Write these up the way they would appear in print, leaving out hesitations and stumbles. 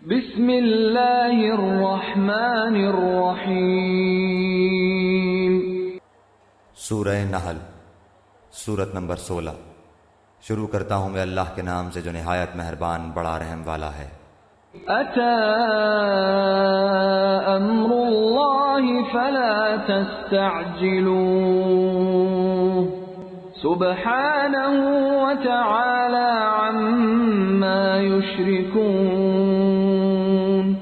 بسم اللہ الرحمن الرحیم۔ سورہ نحل، سورت نمبر 16۔ شروع کرتا ہوں میں اللہ کے نام سے جو نہایت مہربان بڑا رحم والا ہے۔ اتی امر اللہ فلا تستعجلوه سبحانہ وتعالی عما یشرکون۔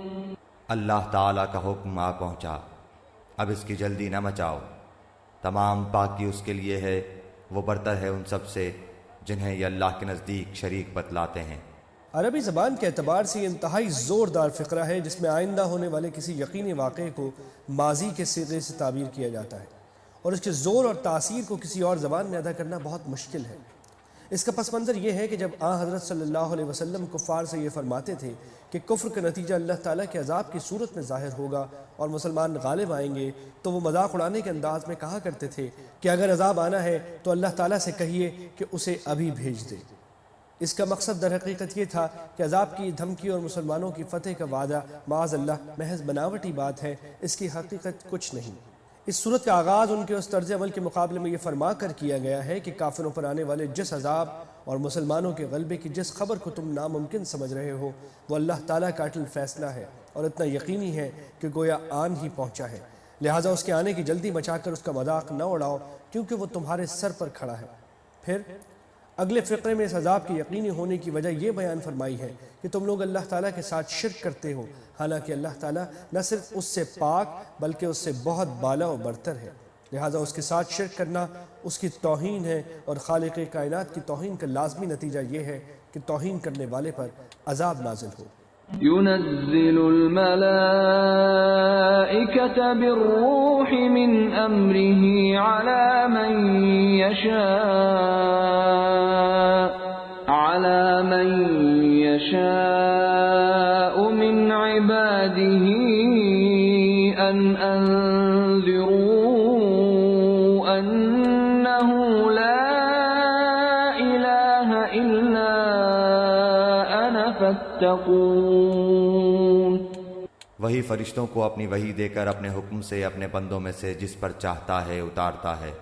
اللہ تعالیٰ کا حکم آ پہنچا، اب اس کی جلدی نہ مچاؤ، تمام پاکی اس کے لیے ہے، وہ برتر ہے ان سب سے جنہیں یہ اللہ کے نزدیک شریک بتلاتے ہیں۔ عربی زبان کے اعتبار سے یہ انتہائی زوردار فقرہ ہے جس میں آئندہ ہونے والے کسی یقینی واقعے کو ماضی کے صیغے سے تعبیر کیا جاتا ہے، اور اس کے زور اور تاثیر کو کسی اور زبان میں ادا کرنا بہت مشکل ہے۔ اس کا پس منظر یہ ہے کہ جب حضرت صلی اللہ علیہ وسلم کفار سے یہ فرماتے تھے کہ کفر کا نتیجہ اللہ تعالیٰ کے عذاب کی صورت میں ظاہر ہوگا اور مسلمان غالب آئیں گے، تو وہ مذاق اڑانے کے انداز میں کہا کرتے تھے کہ اگر عذاب آنا ہے تو اللہ تعالیٰ سے کہیے کہ اسے ابھی بھیج دے۔ اس کا مقصد در حقیقت یہ تھا کہ عذاب کی دھمکی اور مسلمانوں کی فتح کا وعدہ معاذ اللہ محض بناوٹی بات ہے، اس کی حقیقت کچھ نہیں۔ اس صورت کا آغاز ان کے اس طرز عمل کے مقابلے میں یہ فرما کر کیا گیا ہے کہ کافروں پر آنے والے جس عذاب اور مسلمانوں کے غلبے کی جس خبر کو تم ناممکن سمجھ رہے ہو وہ اللہ تعالیٰ کا اٹل فیصلہ ہے اور اتنا یقینی ہے کہ گویا آن ہی پہنچا ہے، لہٰذا اس کے آنے کی جلدی مچا کر اس کا مذاق نہ اڑاؤ کیونکہ وہ تمہارے سر پر کھڑا ہے۔ پھر اگلے فقرے میں اس عذاب کے یقینی ہونے کی وجہ یہ بیان فرمائی ہے کہ تم لوگ اللہ تعالیٰ کے ساتھ شرک کرتے ہو، حالانکہ اللہ تعالیٰ نہ صرف اس سے پاک بلکہ اس سے بہت بالا و برتر ہے، لہٰذا اس کے ساتھ شرک کرنا اس کی توہین ہے، اور خالق کائنات کی توہین کا لازمی نتیجہ یہ ہے کہ توہین کرنے والے پر عذاب نازل ہو۔ ينزل الملائكة بالروح من أمره على من يشاء من عباده أن أنذروا أنه لا إله إلا أنا فاتقون۔ وہی فرشتوں کو اپنی وحی دے کر اپنے حکم سے اپنے بندوں میں سے جس پر چاہتا ہے اتارتا ہے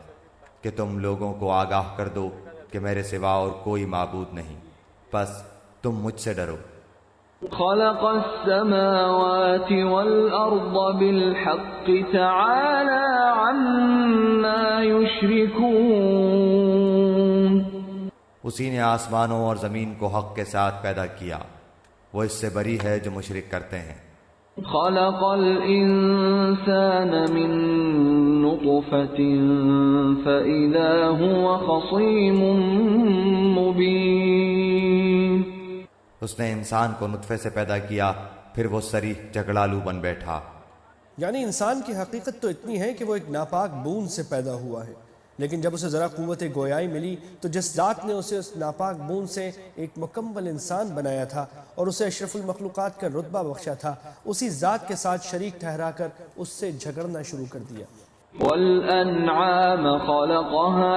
کہ تم لوگوں کو آگاہ کر دو کہ میرے سوا اور کوئی معبود نہیں، بس تم مجھ سے ڈرو۔ خلق السماوات والأرض بالحق تعالى عما يشركون۔ اسی نے آسمانوں اور زمین کو حق کے ساتھ پیدا کیا، وہ اس سے بری ہے جو مشرک کرتے ہیں۔ خلق الإنسان من نطفة فإذا هو خصيم مبين۔ اس نے انسان کو نطفے سے پیدا کیا، پھر وہ صریح جھگڑالو بن بیٹھا۔ یعنی انسان کی حقیقت تو اتنی ہے کہ وہ ایک ناپاک بوند سے پیدا ہوا ہے، لیکن جب اسے ذرا قوت گویائی ملی تو جس ذات نے اسے اس ناپاک بوند سے ایک مکمل انسان بنایا تھا اور اسے اشرف المخلوقات کا رتبہ بخشا تھا، اسی ذات کے ساتھ شریک ٹھہرا کر اس سے جھگڑنا شروع کر دیا۔ وَالْأَنْعَامَ خَلَقَهَا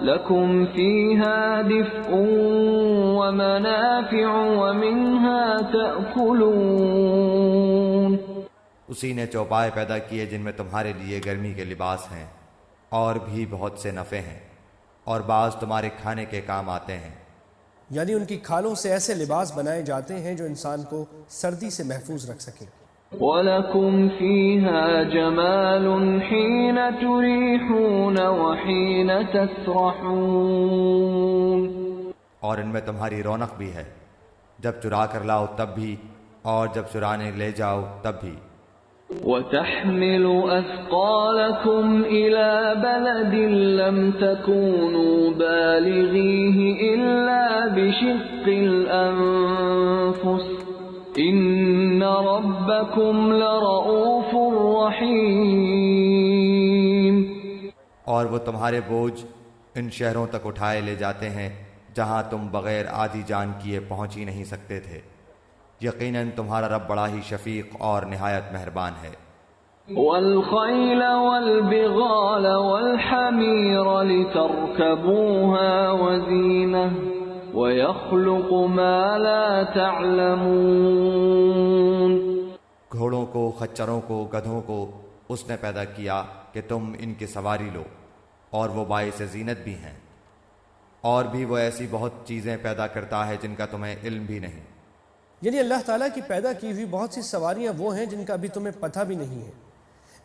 لَكُمْ فِيهَا دِفْءٌ وَمَنَافِعُ وَمِنْهَا تَأْكُلُونَ۔ اسی نے چوپائے پیدا کیے جن میں تمہارے لیے گرمی کے لباس ہیں اور بھی بہت سے نفع ہیں، اور بعض تمہارے کھانے کے کام آتے ہیں۔ یعنی ان کی کھالوں سے ایسے لباس بنائے جاتے ہیں جو انسان کو سردی سے محفوظ رکھ سکیں۔ وَلَكُمْ فِيهَا جَمَالٌ حِينَ تُرِيحُونَ وَحِينَ تَسْرَحُونَ۔ اور ان میں تمہاری رونق بھی ہے، جب چرا کر لاؤ تب بھی اور جب چرانے لے جاؤ تب بھی۔ وَتَحْمِلُ أَثْقَالَكُمْ إِلَى بَلَدٍ لَمْ تَكُونُوا بَالِغِيهِ إِلَّا بِشِقِّ الْأَنفُسِ إِنَّ رَبَّكُمْ لَرَؤُوفٌ رَحِيمٌ۔ اور وہ تمہارے بوجھ ان شہروں تک اٹھائے لے جاتے ہیں جہاں تم بغیر آدھی جان کیے پہنچ ہی نہیں سکتے تھے، یقیناً تمہارا رب بڑا ہی شفیق اور نہایت مہربان ہے۔ وَالْخَيْلَ وَالْبِغَالَ وَالْحَمِيرَ لِتَرْكَبُوهَا وَزِينَةً وَيَخْلُقُ مَا لَا تَعْلَمُونَ. گھوڑوں کو، خچروں کو، گدھوں کو اس نے پیدا کیا کہ تم ان کی سواری لو، اور وہ باعث زینت بھی ہیں، اور بھی وہ ایسی بہت چیزیں پیدا کرتا ہے جن کا تمہیں علم بھی نہیں. یعنی اللہ تعالیٰ کی پیدا کی ہوئی بہت سی سواریاں وہ ہیں جن کا ابھی تمہیں پتہ بھی نہیں ہے.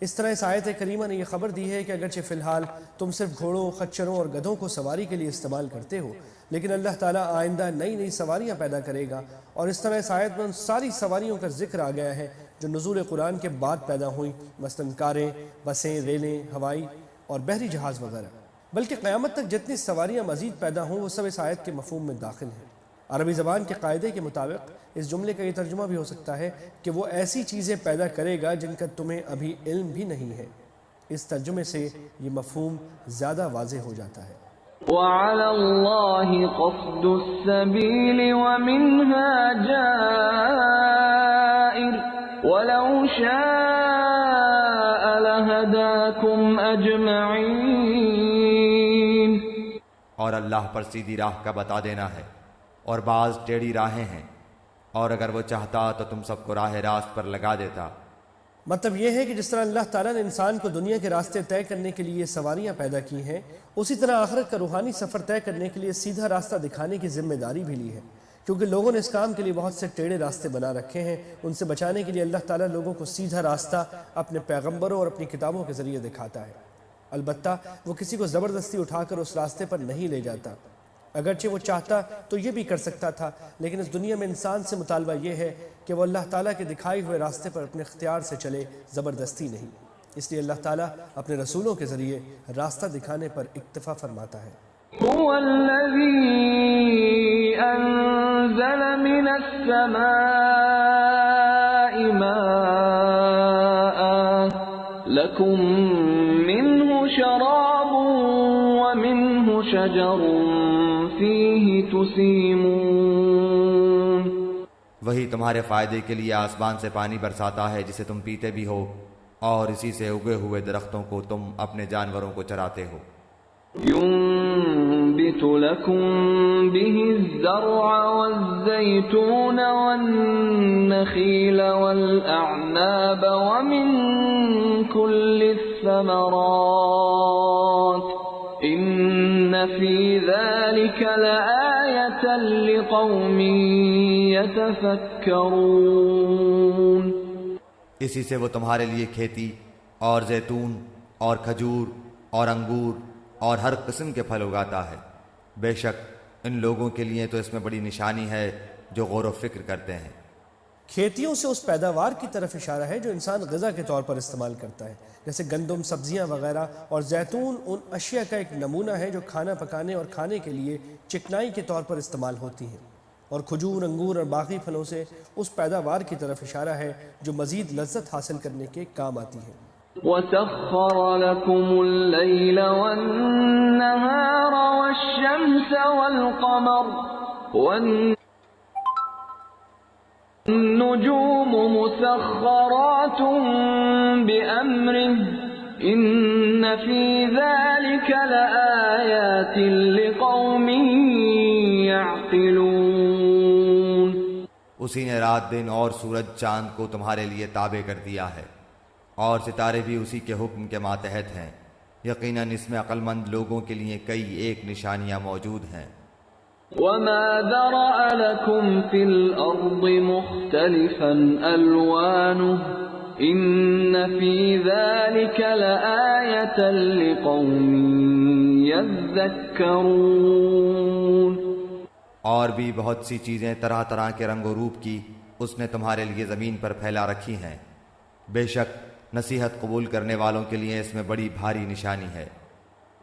اس طرح اس آیت کریمہ نے یہ خبر دی ہے کہ اگرچہ فی الحال تم صرف گھوڑوں، خچروں اور گدھوں کو سواری کے لیے استعمال کرتے ہو، لیکن اللہ تعالیٰ آئندہ نئی نئی سواریاں پیدا کرے گا. اور اس طرح اس آیت میں ان ساری سواریوں کا ذکر آ گیا ہے جو نزول قرآن کے بعد پیدا ہوئیں، مثلاً کاریں، بسیں، ریلیں، ہوائی اور بحری جہاز وغیرہ. بلکہ قیامت تک جتنی سواریاں مزید پیدا ہوں وہ سب اس آیت کے مفہوم میں داخل ہیں. عربی زبان کے قاعدے کے مطابق اس جملے کا یہ ترجمہ بھی ہو سکتا ہے کہ وہ ایسی چیزیں پیدا کرے گا جن کا تمہیں ابھی علم بھی نہیں ہے. اس ترجمے سے یہ مفہوم زیادہ واضح ہو جاتا ہے. وَعَلَى اللَّهِ قَصْدُ السَّبِيلِ وَمِنْهَا جَائِرٌ وَلَوْ شَاءَ لَهَدَاكُمْ أَجْمَعِينَ. اور اللہ پر سیدھی راہ کا بتا دینا ہے، اور بعض ٹیڑھی راہیں ہیں، اور اگر وہ چاہتا تو تم سب کو راہ راست پر لگا دیتا. مطلب یہ ہے کہ جس طرح اللہ تعالیٰ نے انسان کو دنیا کے راستے طے کرنے کے لیے سواریاں پیدا کی ہیں، اسی طرح آخرت کا روحانی سفر طے کرنے کے لیے سیدھا راستہ دکھانے کی ذمہ داری بھی لی ہے. کیونکہ لوگوں نے اس کام کے لیے بہت سے ٹیڑھے راستے بنا رکھے ہیں. ان سے بچانے کے لیے اللہ تعالیٰ لوگوں کو سیدھا راستہ اپنے پیغمبروں اور اپنی کتابوں کے ذریعے دکھاتا ہے. البتہ وہ کسی کو زبردستی اٹھا کر اس راستے پر نہیں لے جاتا. اگرچہ وہ چاہتا تو یہ بھی کر سکتا تھا، لیکن اس دنیا میں انسان سے مطالبہ یہ ہے کہ وہ اللہ تعالیٰ کے دکھائے ہوئے راستے پر اپنے اختیار سے چلے، زبردستی نہیں. اس لیے اللہ تعالیٰ اپنے رسولوں کے ذریعے راستہ دکھانے پر اکتفا فرماتا ہے. هو الذي أنزل من السماء ماء لكم منه شراب ومنه شجر فيه تسيمون. وہی تمہارے فائدے کے لیے آسمان سے پانی برساتا ہے جسے تم پیتے بھی ہو، اور اسی سے اگے ہوئے درختوں کو تم اپنے جانوروں کو چراتے ہو. ينبت لكم به الزرع والزيتون والنخيل والأعناب ومن كل الثمرات إن في ذلك لآية لقوم يتفكرون. اسی سے وہ تمہارے لیے کھیتی اور زیتون اور کھجور اور انگور اور ہر قسم کے پھل اگاتا ہے. بے شک ان لوگوں کے لیے تو اس میں بڑی نشانی ہے جو غور و فکر کرتے ہیں. کھیتیوں سے اس پیداوار کی طرف اشارہ ہے جو انسان غذا کے طور پر استعمال کرتا ہے، جیسے گندم، سبزیاں وغیرہ. اور زیتون ان اشیاء کا ایک نمونہ ہے جو کھانا پکانے اور کھانے کے لیے چکنائی کے طور پر استعمال ہوتی ہیں. اور کھجور، انگور اور باقی پھلوں سے اس پیداوار کی طرف اشارہ ہے جو مزید لذت حاصل کرنے کے کام آتی ہے. وَسَخَّرَ لَكُمُ اللَّيْلَ وَالنَّهَارَ وَالشَّمْسَ وَالْقَمَرَ وَالنُّجُومُ مُسَخَّرَاتٌ بِأَمْرِهِ إِنَّ فِي ذَلِكَ لَآيَاتٍ لِقَوْمٍ يَعْقِلُونَ. اسی نے رات دن اور سورج چاند کو تمہارے لیے تابع کر دیا ہے، اور ستارے بھی اسی کے حکم کے ماتحت ہیں. یقیناً اس میں عقل مند لوگوں کے لیے کئی ایک نشانیاں موجود ہیں. وَمَا ذَرَأَ لَكُمْ فِي الْأَرْضِ مُخْتَلِفًا أَلْوَانُهُ إِنَّ فِي ذَلِكَ لَآيَةً لِقَوْمٍ يَذَّكَّرُونَ. اور بھی بہت سی چیزیں طرح طرح کے رنگ و روپ کی اس نے تمہارے لیے زمین پر پھیلا رکھی ہیں. بے شک نصیحت قبول کرنے والوں کے لیے اس میں بڑی بھاری نشانی ہے.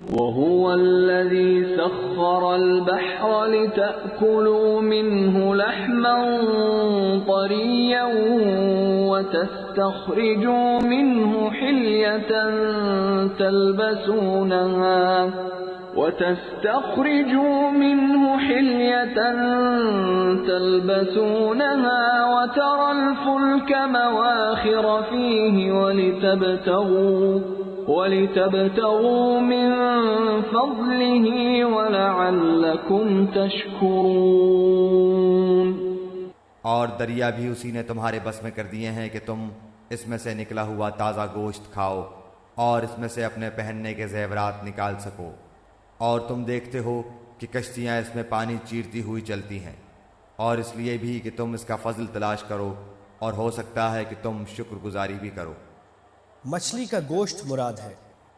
وَهُوَ الَّذِي سَخَّرَ الْبَحْرَ لِتَأْكُلُوا مِنْهُ لَحْمًا طَرِيًّا وَتَسْتَخْرِجُوا مِنْهُ حِلْيَةً تلبسونها وترى الفلك مواخر فيه وَلِتَبْتَغُوا مِن فَضْلِهِ وَلَعَلَّكُمْ تَشْكُرُونَ۔ اور دریا بھی اسی نے تمہارے بس میں کر دیے ہیں کہ تم اس میں سے نکلا ہوا تازہ گوشت کھاؤ اور اس میں سے اپنے پہننے کے زیورات نکال سکو، اور تم دیکھتے ہو کہ کشتیاں اس میں پانی چیرتی ہوئی چلتی ہیں، اور اس لیے بھی کہ تم اس کا فضل تلاش کرو، اور ہو سکتا ہے کہ تم شکر گزاری بھی کرو۔ مچھلی کا گوشت مراد ہے۔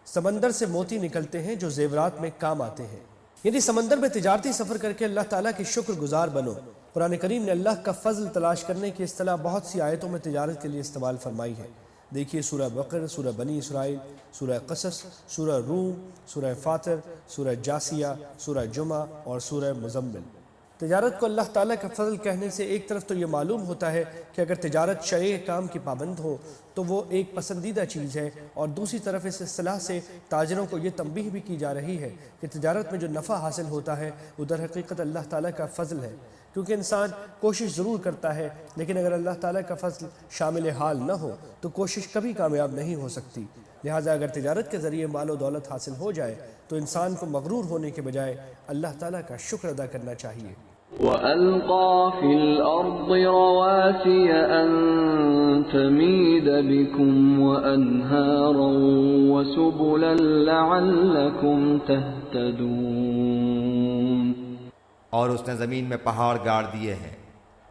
سمندر سے موتی نکلتے ہیں جو زیورات میں کام آتے ہیں، یعنی سمندر میں تجارتی سفر کر کے اللہ تعالیٰ کی شکر گزار بنو۔ قرآن کریم نے اللہ کا فضل تلاش کرنے کی اصطلاح بہت سی آیتوں میں تجارت کے لیے استعمال فرمائی ہے۔ دیکھیے سورہ بقرہ، سورہ بنی اسرائیل، سورہ قصص، سورہ روم، سورہ فاطر، سورہ جاسیہ، سورہ جمعہ اور سورہ مزمل۔ تجارت کو اللہ تعالیٰ کا فضل کہنے سے ایک طرف تو یہ معلوم ہوتا ہے کہ اگر تجارت شرعی کام کی پابند ہو تو وہ ایک پسندیدہ چیز ہے، اور دوسری طرف اس اصطلاح سے تاجروں کو یہ تنبیہ بھی کی جا رہی ہے کہ تجارت میں جو نفع حاصل ہوتا ہے وہ در حقیقت اللہ تعالیٰ کا فضل ہے، کیونکہ انسان کوشش ضرور کرتا ہے، لیکن اگر اللہ تعالیٰ کا فضل شامل حال نہ ہو تو کوشش کبھی کامیاب نہیں ہو سکتی۔ لہٰذا اگر تجارت کے ذریعے مال و دولت حاصل ہو جائے تو انسان کو مغرور ہونے کے بجائے اللہ تعالیٰ کا شکر ادا کرنا چاہیے۔ وَأَلْقَى فِي الْأَرْضِ رَوَاسِيَ أَن تَمِيدَ بِكُمْ وَأَنْهَارًا وَسُبُلًا لَعَلَّكُمْ تَهْتَدُونَ۔ اور اس نے زمین میں پہاڑ گاڑ دیے ہیں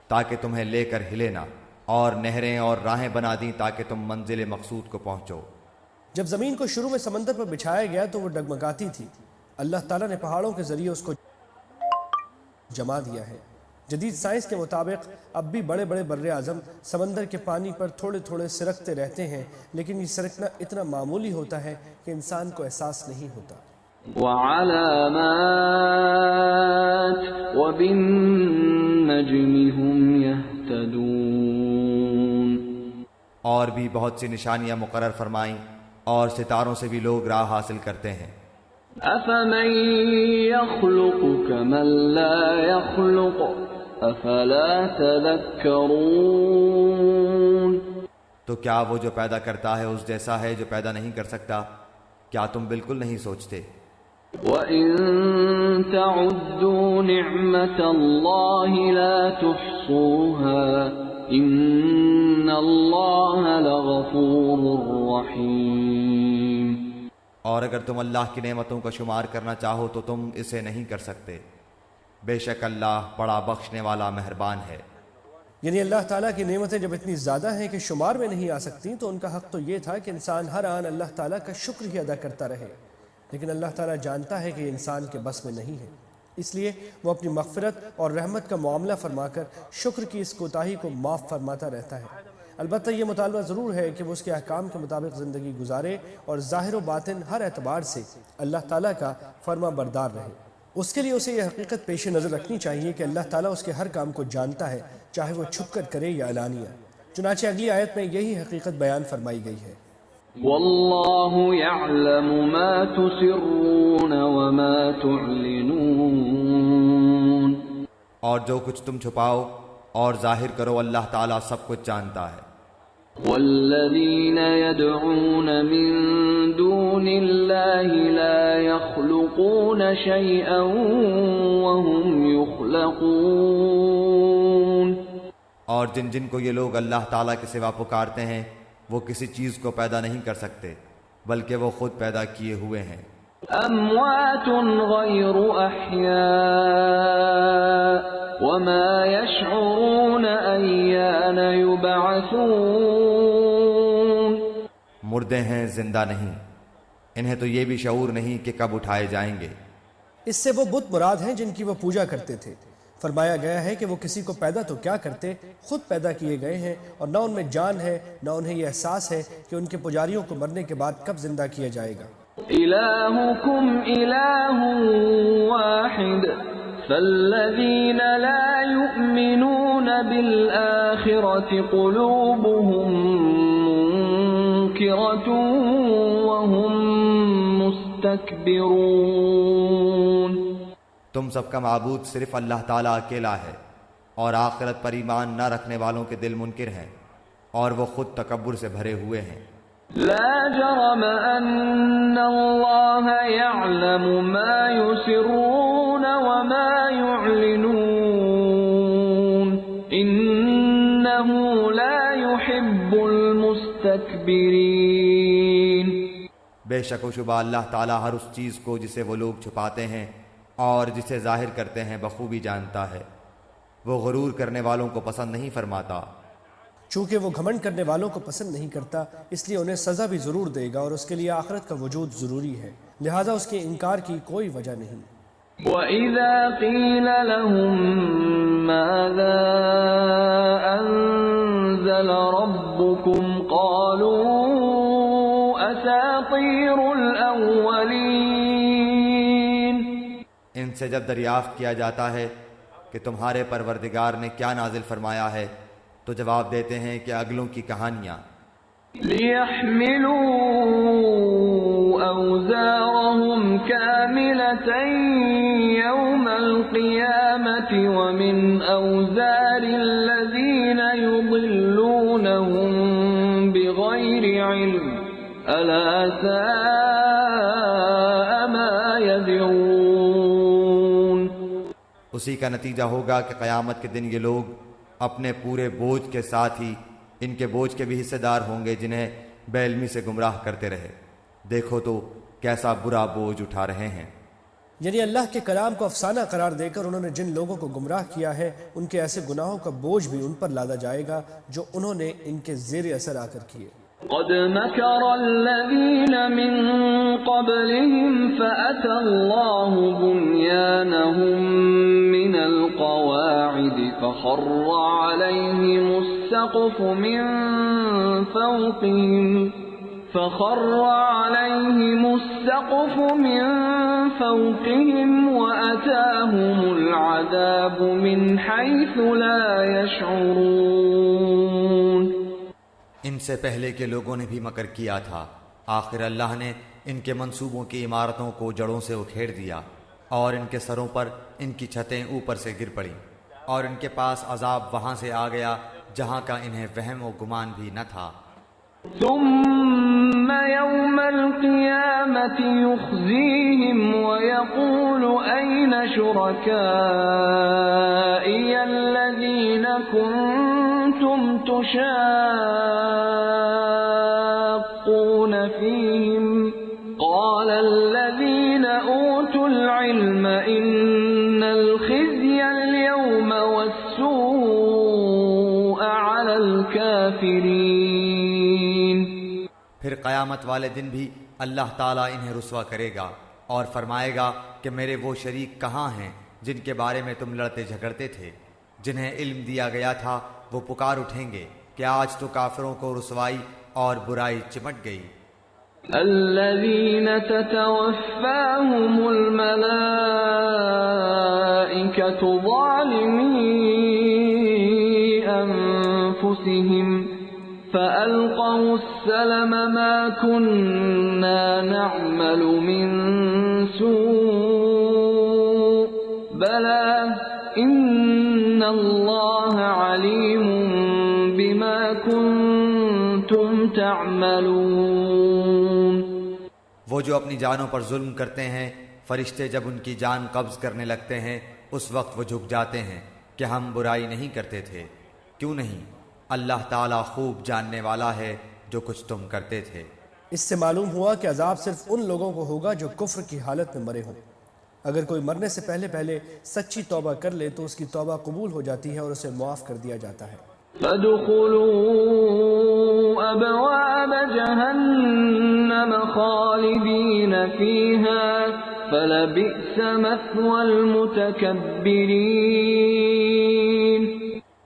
تاکہ تمہیں لے کر ہلے نہ، اور نہریں اور راہیں بنا دیں تاکہ تم منزل مقصود کو پہنچو۔ جب زمین کو شروع میں سمندر پر بچھایا گیا تو وہ ڈگمگاتی تھی، اللہ تعالیٰ نے پہاڑوں کے ذریعے اس کو جما دیا ہے۔ جدید سائنس کے مطابق اب بھی بڑے بڑے بر اعظم سمندر کے پانی پر تھوڑے تھوڑے سرکتے رہتے ہیں، لیکن یہ سرکنا اتنا معمولی ہوتا ہے کہ انسان کو احساس نہیں ہوتا۔ وَعَلَامَاتٍ وَبِالنَّجْمِ هُمْ يَهْتَدُونَ۔ اور بھی بہت سی نشانیاں مقرر فرمائیں، اور ستاروں سے بھی لوگ راہ حاصل کرتے ہیں۔ أَفَمَن يَخْلُقُ كَمَن لَّا يَخْلُقُ أَفَلَا تَذَكَّرُونَ۔ تو کیا وہ جو پیدا کرتا ہے اس جیسا ہے جو پیدا نہیں کر سکتا؟ کیا تم بالکل نہیں سوچتے؟ وَإِن تَعُدُّوا نِعْمَةَ اللَّهِ لَا تُحْصُوهَا إِنَّ اللَّهَ لَغَفُورٌ رَّحِيمٌ۔ اور اگر تم اللہ کی نعمتوں کا شمار کرنا چاہو تو تم اسے نہیں کر سکتے، بے شک اللہ بڑا بخشنے والا مہربان ہے۔ یعنی اللہ تعالیٰ کی نعمتیں جب اتنی زیادہ ہیں کہ شمار میں نہیں آ سکتی تو ان کا حق تو یہ تھا کہ انسان ہر آن اللہ تعالیٰ کا شکر ہی ادا کرتا رہے، لیکن اللہ تعالیٰ جانتا ہے کہ یہ انسان کے بس میں نہیں ہے، اس لیے وہ اپنی مغفرت اور رحمت کا معاملہ فرما کر شکر کی اس کوتاہی کو معاف فرماتا رہتا ہے۔ البتہ یہ مطالبہ ضرور ہے کہ وہ اس کے احکام کے مطابق زندگی گزارے اور ظاہر و باطن ہر اعتبار سے اللہ تعالیٰ کا فرما بردار رہے۔ اس کے لیے اسے یہ حقیقت پیش نظر رکھنی چاہیے کہ اللہ تعالیٰ اس کے ہر کام کو جانتا ہے، چاہے وہ چھپ کر کرے یا علانیہ۔ چنانچہ اگلی آیت میں یہی حقیقت بیان فرمائی گئی ہے۔ وَاللَّهُ يَعْلَمُ مَا تُسِرُّونَ وَمَا تُعْلِنُونَ۔ اور جو کچھ تم چھپاؤ اور ظاہر کرو اللہ تعالیٰ سب کچھ جانتا ہے۔ وَالَّذِينَ يَدْعُونَ مِن دُونِ اللَّهِ لَا يَخْلُقُونَ شَيْئًا وَهُمْ يُخْلَقُونَ۔ اور جن جن کو یہ لوگ اللہ تعالیٰ کے سوا پکارتے ہیں وہ کسی چیز کو پیدا نہیں کر سکتے بلکہ وہ خود پیدا کیے ہوئے ہیں۔ أَمْوَاتٌ غَيْرُ أَحْيَاءٍ وَمَا يَشْعُرُونَ أَيَّانَ يُبْعَثُونَ۔ مردے ہیں، زندہ نہیں، انہیں تو یہ بھی شعور نہیں کہ کب اٹھائے جائیں گے۔ اس سے وہ بت مراد ہیں جن کی وہ پوجا کرتے تھے۔ فرمایا گیا ہے کہ وہ کسی کو پیدا تو کیا کرتے، خود پیدا کیے گئے ہیں، اور نہ ان میں جان ہے نہ انہیں یہ احساس ہے کہ ان کے پجاریوں کو مرنے کے بعد کب زندہ کیا جائے گا۔ إِلَٰهُكُمْ إِلَٰهٌ وَاحِدٌ فَالَّذِينَ لَا يُؤْمِنُونَ بِالْآخِرَةِ قُلُوبُهُم مُّنكِرَةٌ وَهُم مُسْتَكْبِرُونَ۔ تم سب کا معبود صرف اللہ تعالیٰ اکیلا ہے، اور آخرت پر ایمان نہ رکھنے والوں کے دل منکر ہیں اور وہ خود تکبر سے بھرے ہوئے ہیں۔ لا جرم أن الله يعلم ما يسرون وما يعلنون إنه لا يحب المستكبرين. بے شک و شبہ اللہ تعالیٰ ہر اس چیز کو جسے وہ لوگ چھپاتے ہیں اور جسے ظاہر کرتے ہیں بخوبی جانتا ہے. وہ غرور کرنے والوں کو پسند نہیں فرماتا. چونکہ وہ گھمنڈ کرنے والوں کو پسند نہیں کرتا اس لیے انہیں سزا بھی ضرور دے گا اور اس کے لیے آخرت کا وجود ضروری ہے، لہذا اس کے انکار کی کوئی وجہ نہیں. وَإِذَا قِيلَ لَهُم مَّاذَا أَنزَلَ رَبُّكُمْ قَالُوا أَسَاطِيرُ الْأَوَّلِينَ. ان سے جب دریافت کیا جاتا ہے کہ تمہارے پروردگار نے کیا نازل فرمایا ہے تو جواب دیتے ہیں کہ اگلوں کی کہانیاں. لِيَحْمِلُوا أَوْزَارَهُمْ كَامِلَةً يَوْمَ الْقِيَامَةِ وَمِنْ أَوْزَارِ الَّذِينَ يُضِلُّونَهُم بِغَيْرِ عِلْمٍ أَلَا سَاءَ مَا يَزِرُونَ. اسی کا نتیجہ ہوگا کہ قیامت کے دن یہ لوگ اپنے پورے بوجھ کے ساتھ ہی ان کے بوجھ کے بھی حصے دار ہوں گے جنہیں بے علمی سے گمراہ کرتے رہے. دیکھو تو کیسا برا بوجھ اٹھا رہے ہیں. یعنی اللہ کے کلام کو افسانہ قرار دے کر انہوں نے جن لوگوں کو گمراہ کیا ہے ان کے ایسے گناہوں کا بوجھ بھی ان پر لادا جائے گا جو انہوں نے ان کے زیر اثر آ کر کیے. قد مكر الذين من قبلهم فأتى الله بنيانهم من القواعد فخر عليهم السقف من فوقهم وأتاهم العذاب من حيث لا يشعرون. ان سے پہلے کے لوگوں نے بھی مکر کیا تھا، آخر اللہ نے ان کے منصوبوں کی عمارتوں کو جڑوں سے اکھیڑ دیا اور ان کے سروں پر ان کی چھتیں اوپر سے گر پڑیں اور ان کے پاس عذاب وہاں سے آ گیا جہاں کا انہیں وہم و گمان بھی نہ تھا. ثم يوم القيامة يخزيهم ويقول أين شركائي الذين كنتم تشاقون فيهم قال الذين أوتوا العلم إن الخزي اليوم والسوء على الكافرين. پھر قیامت والے دن بھی اللہ تعالیٰ انہیں رسوا کرے گا اور فرمائے گا کہ میرے وہ شریک کہاں ہیں جن کے بارے میں تم لڑتے جھگڑتے تھے. جنہیں علم دیا گیا تھا وہ پکار اٹھیں گے کہ آج تو کافروں کو رسوائی اور برائی چمٹ گئی. الذين تتوفاهم الملائكة ظالمي أنفسهم فألقوا السلم ما كنا نعمل من سوء بلى إن الله عليم بما كنتم تعملون. وہ جو اپنی جانوں پر ظلم کرتے ہیں فرشتے جب ان کی جان قبض کرنے لگتے ہیں اس وقت وہ جھک جاتے ہیں کہ ہم برائی نہیں کرتے تھے. کیوں نہیں؟ اللہ تعالیٰ خوب جاننے والا ہے جو کچھ تم کرتے تھے. اس سے معلوم ہوا کہ عذاب صرف ان لوگوں کو ہوگا جو کفر کی حالت میں مرے ہوں. اگر کوئی مرنے سے پہلے سچی توبہ کر لے تو اس کی توبہ قبول ہو جاتی ہے اور اسے معاف کر دیا جاتا ہے. فَادْخُلُوا أَبْوَابَ جَهَنَّمَ خَالِدِينَ فِيهَا فَلَبِئْسَ مَثْوَى الْمُتَكَبِّرِينَ.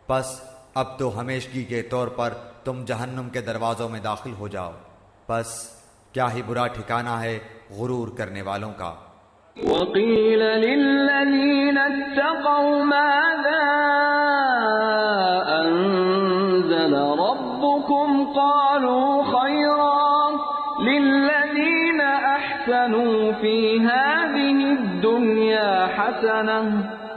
پس اب تو ہمیشگی کے طور پر تم جہنم کے دروازوں میں داخل ہو جاؤ. پس کیا ہی برا ٹھکانہ ہے غرور کرنے والوں کا. وَقِيلَ لِلَّذِينَ اتَّقَوْا مَاذَا أَنزَلَ رَبُّكُمْ قَالُوا خَيْرًا لِلَّذِينَ أَحْسَنُوا فِي هَذِهِ الدُّنْيَا حَسَنَةٌ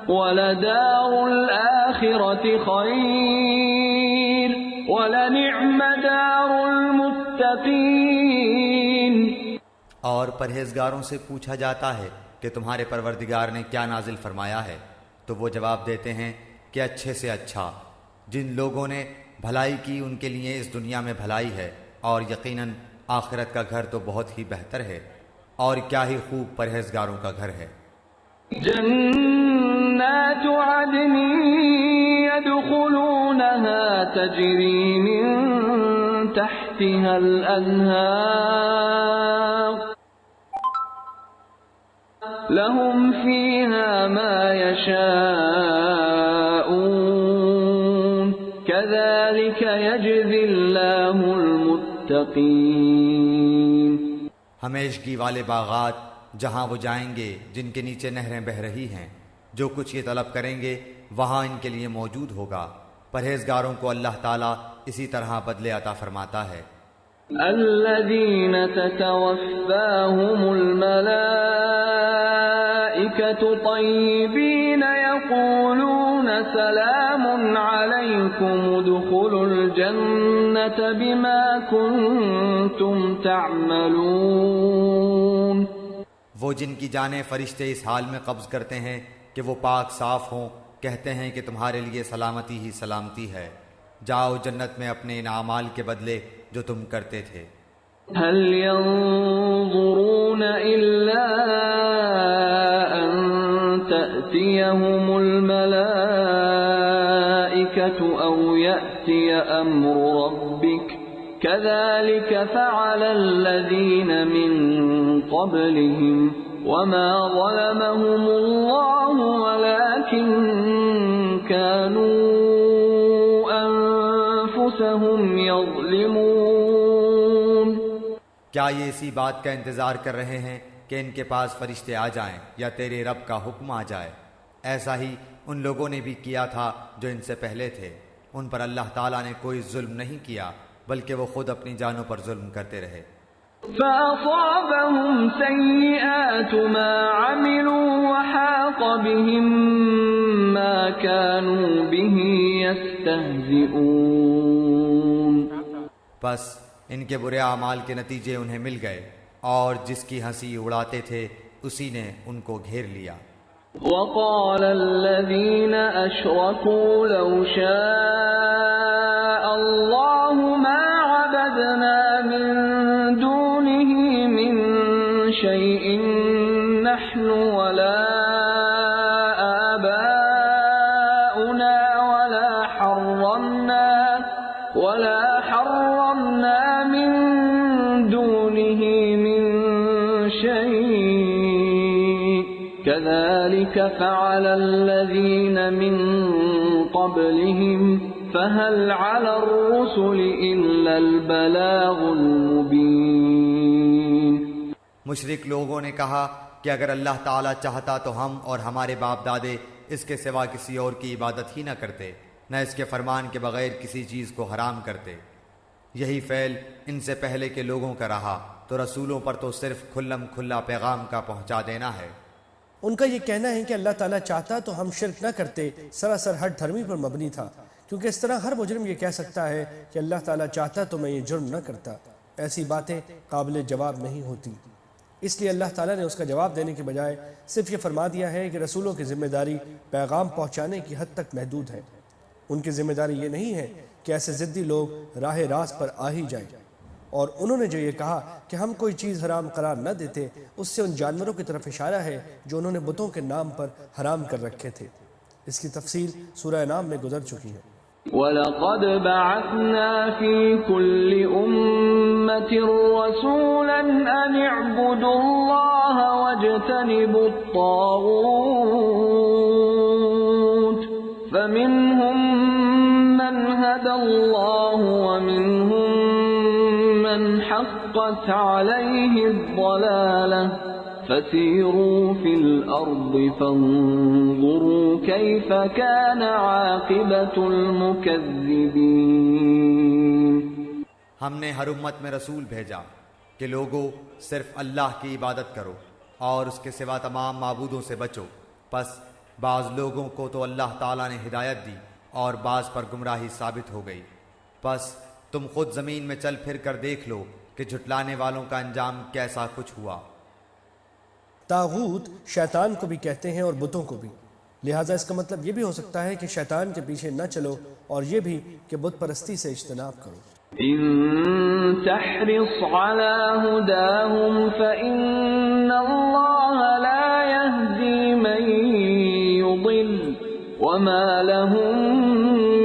وَلَدَارُ الْآخِرَةِ خَيْرٌ وَلَنِعْمَ دَارُ الْمُتَّقِينَ المتقين. اور پرہیزگاروں سے پوچھا جاتا ہے کہ تمہارے پروردگار نے کیا نازل فرمایا ہے، تو وہ جواب دیتے ہیں کہ اچھے سے اچھا. جن لوگوں نے بھلائی کی ان کے لیے اس دنیا میں بھلائی ہے، اور یقیناً آخرت کا گھر تو بہت ہی بہتر ہے، اور کیا ہی خوب پرہیزگاروں کا گھر ہے. جنات عدن يدخلونها تجري من تحتها الأنهار لهم فيها ما يشاءون كذلك يجزي الله المتقين. ہمیشگی والے باغات جہاں وہ جائیں گے، جن کے نیچے نہریں بہہ رہی ہیں، جو کچھ یہ طلب کریں گے وہاں ان کے لیے موجود ہوگا. پرہیزگاروں کو اللہ تعالیٰ اسی طرح بدلے عطا فرماتا ہے. الذين تتوفاهم الملائكة طيبين يقولون سلام عليكم ادخلوا الجنة بما كنتم تعملون. وہ جن کی جانیں فرشتے اس حال میں قبض کرتے ہیں کہ وہ پاک صاف ہوں، کہتے ہیں کہ تمہارے لیے سلامتی ہی سلامتی ہے، جاؤ جنت میں اپنے ان اعمال کے بدلے جو تم کرتے تھے. هل ينظرون إلا أن تأتيهم الملائكة أو يأتي أمر ربك كذلك فعل الذين من قبلهم وما ظلمهم الله ولكن كانوا أنفسهم يظلمون. کیا یہ اسی بات کا انتظار کر رہے ہیں کہ ان کے پاس فرشتے آ جائیں یا تیرے رب کا حکم آ جائے؟ ایسا ہی ان لوگوں نے بھی کیا تھا جو ان سے پہلے تھے. ان پر اللہ تعالیٰ نے کوئی ظلم نہیں کیا بلکہ وہ خود اپنی جانوں پر ظلم کرتے رہے. فأصابهم سيئات ما عملوا وحاق بهم ما كانوا به يستهزئون. بس ان کے برے اعمال کے نتیجے انہیں مل گئے، اور جس کی ہنسی اڑاتے تھے اسی نے ان کو گھیر لیا. وقال الذين أشركوا لو شاء الله ما عبدنا من دونه من شيء نحن ولا آباؤنا ولا حرمنا من دونه من شيء كذلك فعل الذين من قبلهم فهل على الرسل إلا البلاغ المبين. مشرک لوگوں نے کہا کہ اگر اللہ تعالیٰ چاہتا تو ہم اور ہمارے باپ دادے اس کے سوا کسی اور کی عبادت ہی نہ کرتے، نہ اس کے فرمان کے بغیر کسی چیز کو حرام کرتے. یہی فعل ان سے پہلے کے لوگوں کا رہا، تو رسولوں پر تو صرف کھلم کھلا پیغام کا پہنچا دینا ہے. ان کا یہ کہنا ہے کہ اللہ تعالیٰ چاہتا تو ہم شرک نہ کرتے سراسر ہٹ دھرمی پر مبنی تھا، کیونکہ اس طرح ہر مجرم یہ کہہ سکتا ہے کہ اللہ تعالیٰ چاہتا تو میں یہ جرم نہ کرتا. ایسی باتیں قابل جواب نہیں ہوتی. اس لیے اللہ تعالیٰ نے اس کا جواب دینے کے بجائے صرف یہ فرما دیا ہے کہ رسولوں کی ذمہ داری پیغام پہنچانے کی حد تک محدود ہے. ان کی ذمہ داری یہ نہیں ہے کہ ایسے ضدی لوگ راہ راست پر آ ہی جائیں. اور انہوں نے جو یہ کہا کہ ہم کوئی چیز حرام قرار نہ دیتے، اس سے ان جانوروں کی طرف اشارہ ہے جو انہوں نے بتوں کے نام پر حرام کر رکھے تھے. اس کی تفصیل سورہ انعام میں گزر چکی ہے. وَلَقَدْ بَعَثْنَا فِي كُلِّ أُمَّةٍ رَسُولًا أَنِ اعْبُدُوا اللَّهَ وَاجْتَنِبُوا الطَّاغُوتَ فَمِنْهُمْ مَنْ هَدَى اللَّهُ وَمِنْهُمْ مَنْ حَقَّتْ عَلَيْهِ الضَّلَالَةُ فَسِيرُوا فِي الْأَرْضِ فَانظُرُوا كَيْفَ كَانَ عَاقِبَةُ الْمُكَذِّبِينَ. ہم نے ہر امت میں رسول بھیجا کہ لوگو صرف اللہ کی عبادت کرو اور اس کے سوا تمام معبودوں سے بچو. پس بعض لوگوں کو تو اللہ تعالیٰ نے ہدایت دی اور بعض پر گمراہی ثابت ہو گئی. پس تم خود زمین میں چل پھر کر دیکھ لو کہ جھٹلانے والوں کا انجام کیسا کچھ ہوا۔ طاغوت شیطان کو بھی کہتے ہیں اور بتوں کو بھی، لہٰذا اس کا مطلب یہ بھی ہو سکتا ہے کہ شیطان کے پیچھے نہ چلو، اور یہ بھی کہ بت پرستی سے اجتناب کرو۔ إن تحرص على هداهم فإن الله لا يهدي من يضل وما لهم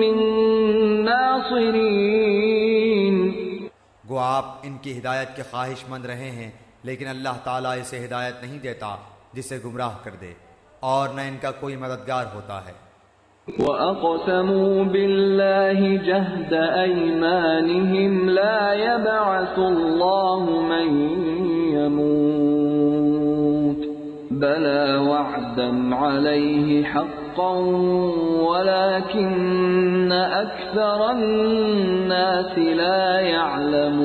من ناصرين۔ گو آپ ان کی ہدایت کے خواہش مند رہے ہیں، لیکن اللہ تعالیٰ اسے ہدایت نہیں دیتا جسے گمراہ کر دے، اور نہ ان کا کوئی مددگار ہوتا ہے۔ وَأَقْسَمُوا بِاللَّهِ جَهْدَ أَيْمَانِهِمْ لَا يَبْعَثُ اللَّهُ مَن يَمُوتُ بَلَى وَعْدًا عَلَيْهِ حَقًّا وَلَكِنَّ أَكْثَرَ النَّاسِ لَا يَعْلَمُونَ۔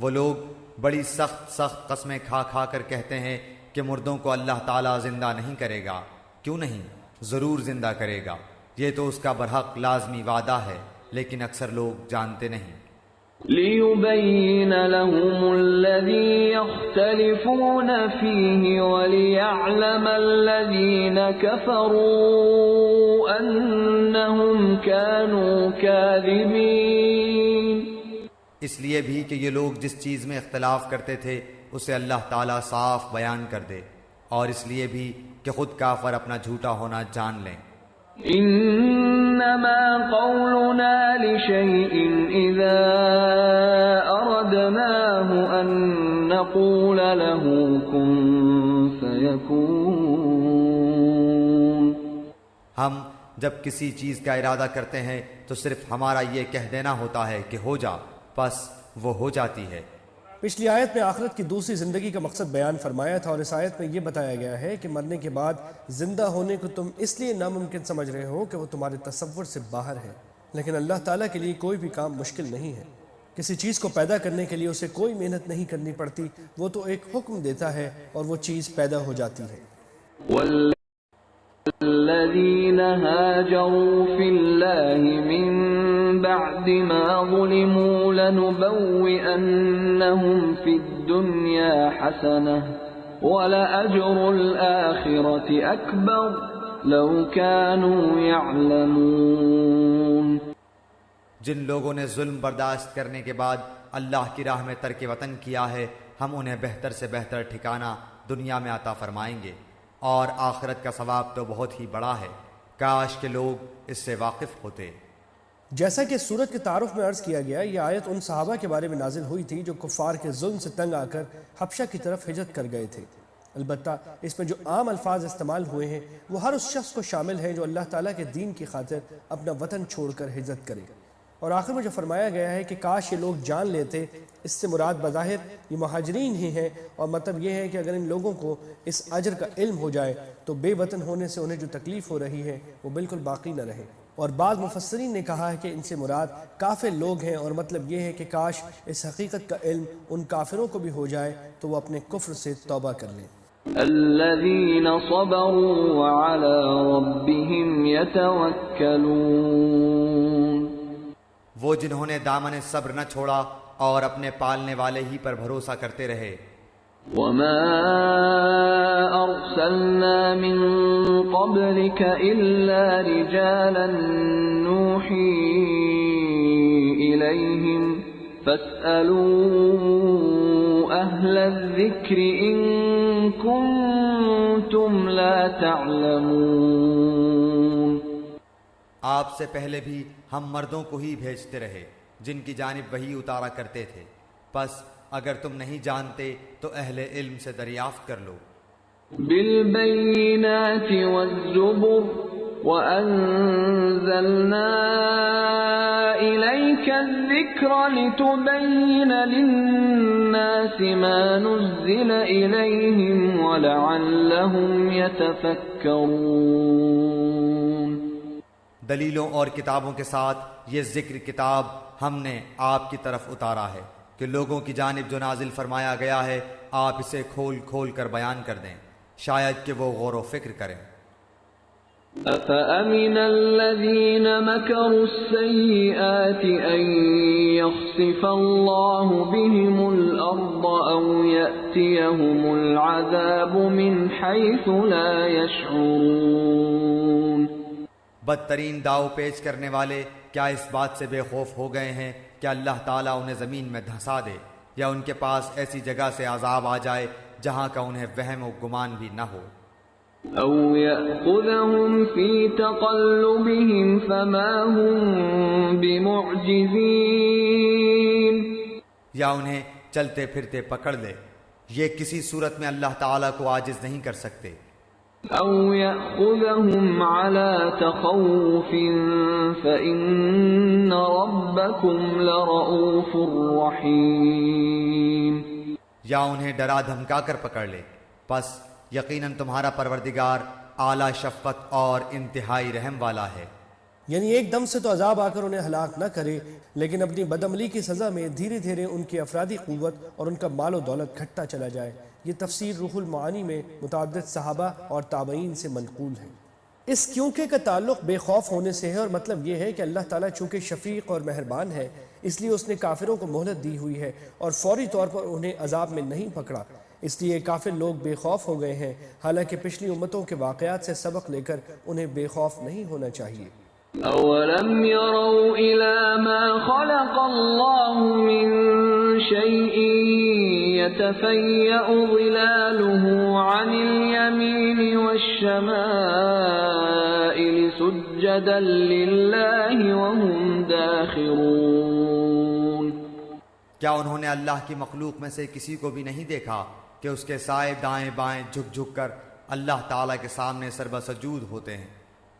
وہ لوگ بڑی سخت قسمیں کھا کھا کر کہتے ہیں کہ مردوں کو اللہ تعالیٰ زندہ نہیں کرے گا۔ کیوں نہیں؟ ضرور زندہ کرے گا، یہ تو اس کا برحق لازمی وعدہ ہے، لیکن اکثر لوگ جانتے نہیں۔ لِيُبَيِّنَ لَهُمُ الَّذِي يَخْتَلِفُونَ فِيهِ وَلِيَعْلَمَ الَّذِينَ كَفَرُوا أَنَّهُمْ كَانُوا كَاذِبِينَ۔ اس لیے بھی کہ یہ لوگ جس چیز میں اختلاف کرتے تھے اسے اللہ تعالیٰ صاف بیان کر دے، اور اس لیے بھی کہ خود کافر اپنا جھوٹا ہونا جان لیں۔ انما قولنا لشيء اذا اردناه ان نقول له كن فيكون۔ ہم جب کسی چیز کا ارادہ کرتے ہیں تو صرف ہمارا یہ کہہ دینا ہوتا ہے کہ ہو جا، بس وہ ہو جاتی ہے۔ پچھلی آیت میں آخرت کی دوسری زندگی کا مقصد بیان فرمایا تھا، اور اس آیت میں یہ بتایا گیا ہے کہ مرنے کے بعد زندہ ہونے کو تم اس لیے ناممکن سمجھ رہے ہو کہ وہ تمہارے تصور سے باہر ہے، لیکن اللہ تعالیٰ کے لیے کوئی بھی کام مشکل نہیں ہے۔ کسی چیز کو پیدا کرنے کے لیے اسے کوئی محنت نہیں کرنی پڑتی، وہ تو ایک حکم دیتا ہے اور وہ چیز پیدا ہو جاتی ہے۔ الذين هاجروا في الله من بعد ما ظلموا لنبوئنهم في الدنيا حسنة ولأجر الآخرة أكبر لو كانوا يعلمون۔ جن لوگوں نے ظلم برداشت کرنے کے بعد اللہ کی راہ میں ترک وطن کیا ہے، ہم انہیں بہتر سے بہتر ٹھکانہ دنیا میں عطا فرمائیں گے، اور آخرت کا ثواب تو بہت ہی بڑا ہے، کاش کہ لوگ اس سے واقف ہوتے۔ جیسا کہ سورت کے تعارف میں عرض کیا گیا، یہ آیت ان صحابہ کے بارے میں نازل ہوئی تھی جو کفار کے ظلم سے تنگ آ کر حبشہ کی طرف ہجرت کر گئے تھے۔ البتہ اس میں جو عام الفاظ استعمال ہوئے ہیں وہ ہر اس شخص کو شامل ہیں جو اللہ تعالیٰ کے دین کی خاطر اپنا وطن چھوڑ کر ہجرت کرے۔ اور آخر میں جو فرمایا گیا ہے کہ کاش یہ لوگ جان لیتے، اس سے مراد بظاہر یہ مہاجرین ہی ہیں، اور مطلب یہ ہے کہ اگر ان لوگوں کو اس اجر کا علم ہو جائے تو بے وطن ہونے سے انہیں جو تکلیف ہو رہی ہے وہ بالکل باقی نہ رہے۔ اور بعض مفسرین نے کہا ہے کہ ان سے مراد کافر لوگ ہیں، اور مطلب یہ ہے کہ کاش اس حقیقت کا علم ان کافروں کو بھی ہو جائے تو وہ اپنے کفر سے توبہ کر لیں۔ الذين صبروا وعلى ربهم يتوكلون۔ وہ جنہوں نے دامن صبر نہ چھوڑا اور اپنے پالنے والے ہی پر بھروسہ کرتے رہے۔ وما أرسلنا من قبلك إلا رجالا نوحي إليهم فاسألوا أهل الذكر إن كنتم لا تعلمون۔ آپ سے پہلے بھی ہم مردوں کو ہی بھیجتے رہے جن کی جانب وحی اتارا کرتے تھے، پس اگر تم نہیں جانتے تو اہل علم سے دریافت کر لو۔ بالبینات والزبر وأنزلنا إليك الذكر لتبين للناس ما نزل إليهم ولعلهم يتفكرون۔ دلیلوں اور کتابوں کے ساتھ یہ ذکر کتاب ہم نے آپ کی طرف اتارا ہے کہ لوگوں کی جانب جو نازل فرمایا گیا ہے آپ اسے کھول کھول کر بیان کر دیں، شاید کہ وہ غور و فکر کریں۔ أفأمن الذين مكروا السيئات أن يخسف الله بهم الأرض أو يأتيهم العذاب من حيث لا يشعرون۔ بدترین داؤ پیچ کرنے والے کیا اس بات سے بے خوف ہو گئے ہیں کہ اللہ تعالیٰ انہیں زمین میں دھنسا دے، یا ان کے پاس ایسی جگہ سے عذاب آ جائے جہاں کا انہیں وہم و گمان بھی نہ ہو، أو يأخذهم في تقلبهم فما هم بمعجزين، یا انہیں چلتے پھرتے پکڑ لے، یہ کسی صورت میں اللہ تعالیٰ کو عاجز نہیں کر سکتے۔ أو يأخذهم على تخوف فإن ربكم لرؤوف رحيم، یا انہیں ڈرا دھمکا کر پکڑ لے، پس یقیناً تمہارا پروردگار اعلیٰ شفقت اور انتہائی رحم والا ہے۔ یعنی ایک دم سے تو عذاب آ کر انہیں ہلاک نہ کرے، لیکن اپنی بدعملی کی سزا میں دھیرے دھیرے ان کی افرادی قوت اور ان کا مال و دولت گھٹتا چلا جائے۔ یہ تفسیر روح المعانی میں متعدد صحابہ اور تابعین سے منقول ہے۔ اس کیونکہ کا تعلق بے خوف ہونے سے ہے، اور مطلب یہ ہے کہ اللہ تعالیٰ چونکہ شفیق اور مہربان ہے، اس لیے اس نے کافروں کو مہلت دی ہوئی ہے اور فوری طور پر انہیں عذاب میں نہیں پکڑا، اس لیے کافر لوگ بے خوف ہو گئے ہیں، حالانکہ پچھلی امتوں کے واقعات سے سبق لے کر انہیں بے خوف نہیں ہونا چاہیے۔ أولم يروا إلى ما خلق الله من شيء يتفيأ ظلاله عن اليمين والشمائل سجدا لله وهم داخرون، کیا انہوں نے اللہ کی مخلوق میں سے کسی کو بھی نہیں دیکھا کہ اس کے سائے دائیں بائیں جھک جھک کر اللہ تعالیٰ کے سامنے سربہ سجود ہوتے ہیں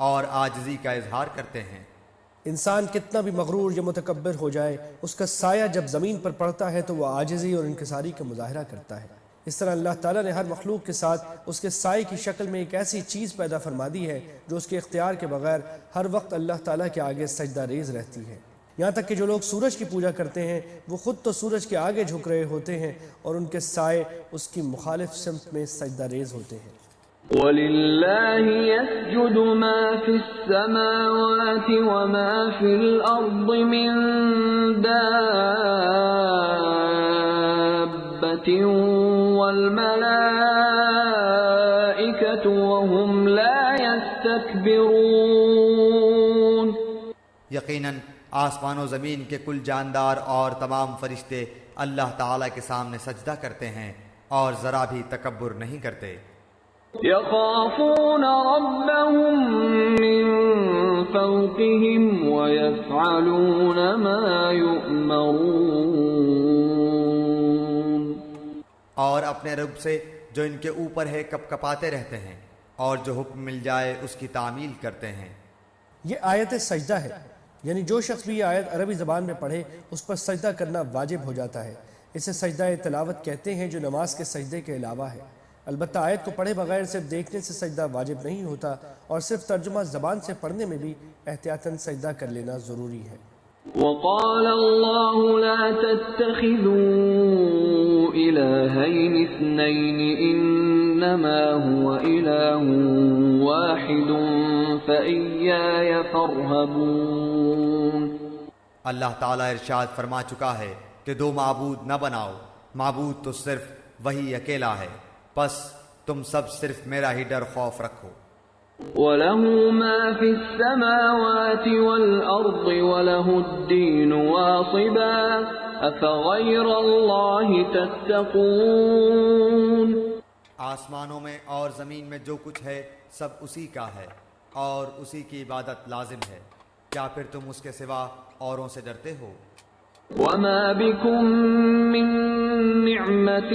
اور عاجزی کا اظہار کرتے ہیں؟ انسان کتنا بھی مغرور یا متکبر ہو جائے، اس کا سایہ جب زمین پر پڑتا ہے تو وہ عاجزی اور انکساری کا مظاہرہ کرتا ہے۔ اس طرح اللہ تعالیٰ نے ہر مخلوق کے ساتھ اس کے سائے کی شکل میں ایک ایسی چیز پیدا فرما دی ہے جو اس کے اختیار کے بغیر ہر وقت اللہ تعالیٰ کے آگے سجدہ ریز رہتی ہے۔ یہاں تک کہ جو لوگ سورج کی پوجا کرتے ہیں وہ خود تو سورج کے آگے جھک رہے ہوتے ہیں اور ان کے سائے اس کی مخالف سمت میں سجدہ ریز ہوتے ہیں۔ وَلِلَّهِ يَسْجُدُ مَا فِي السَّمَاوَاتِ وَمَا فِي الْأَرْضِ مِن دَابَّةٍ وَالْمَلَائِكَةُ وَهُمْ لَا يَسْتَكْبِرُونَ، یقیناً آسمان و زمین کے کل جاندار اور تمام فرشتے اللہ تعالیٰ کے سامنے سجدہ کرتے ہیں اور ذرا بھی تکبر نہیں کرتے۔ يخافون ربهم من فوقهم ويفعلون ما يؤمرون، اور اپنے رب سے جو ان کے اوپر ہے کپ کپاتے رہتے ہیں اور جو حکم مل جائے اس کی تعمیل کرتے ہیں۔ یہ آیت سجدہ ہے، یعنی جو شخص بھی یہ آیت عربی زبان میں پڑھے اس پر سجدہ کرنا واجب ہو جاتا ہے۔ اسے سجدہ تلاوت کہتے ہیں جو نماز کے سجدے کے علاوہ ہے۔ البتہ آیت کو پڑھے بغیر صرف دیکھنے سے سجدہ واجب نہیں ہوتا، اور صرف ترجمہ زبان سے پڑھنے میں بھی احتیاطاً سجدہ کر لینا ضروری ہے۔ وقال الله لا تتخذوا إلهين اثنين إنما هو إله واحد فإياي فارهبون، اللہ تعالیٰ ارشاد فرما چکا ہے کہ دو معبود نہ بناؤ، معبود تو صرف وہی اکیلا ہے، پس تم سب صرف میرا ہی ڈر خوف رکھو۔ وَلَهُ مَا فِي السَّمَاوَاتِ وَالْأَرْضِ وَلَهُ الدِّينُ وَاصِبًا أَفَغَيْرَ اللَّهِ تَتَّقُونَ، آسمانوں میں اور زمین میں جو کچھ ہے سب اسی کا ہے اور اسی کی عبادت لازم ہے، کیا پھر تم اس کے سوا اوروں سے ڈرتے ہو؟ وَمَا بِكُم مِّن نِّعْمَةٍ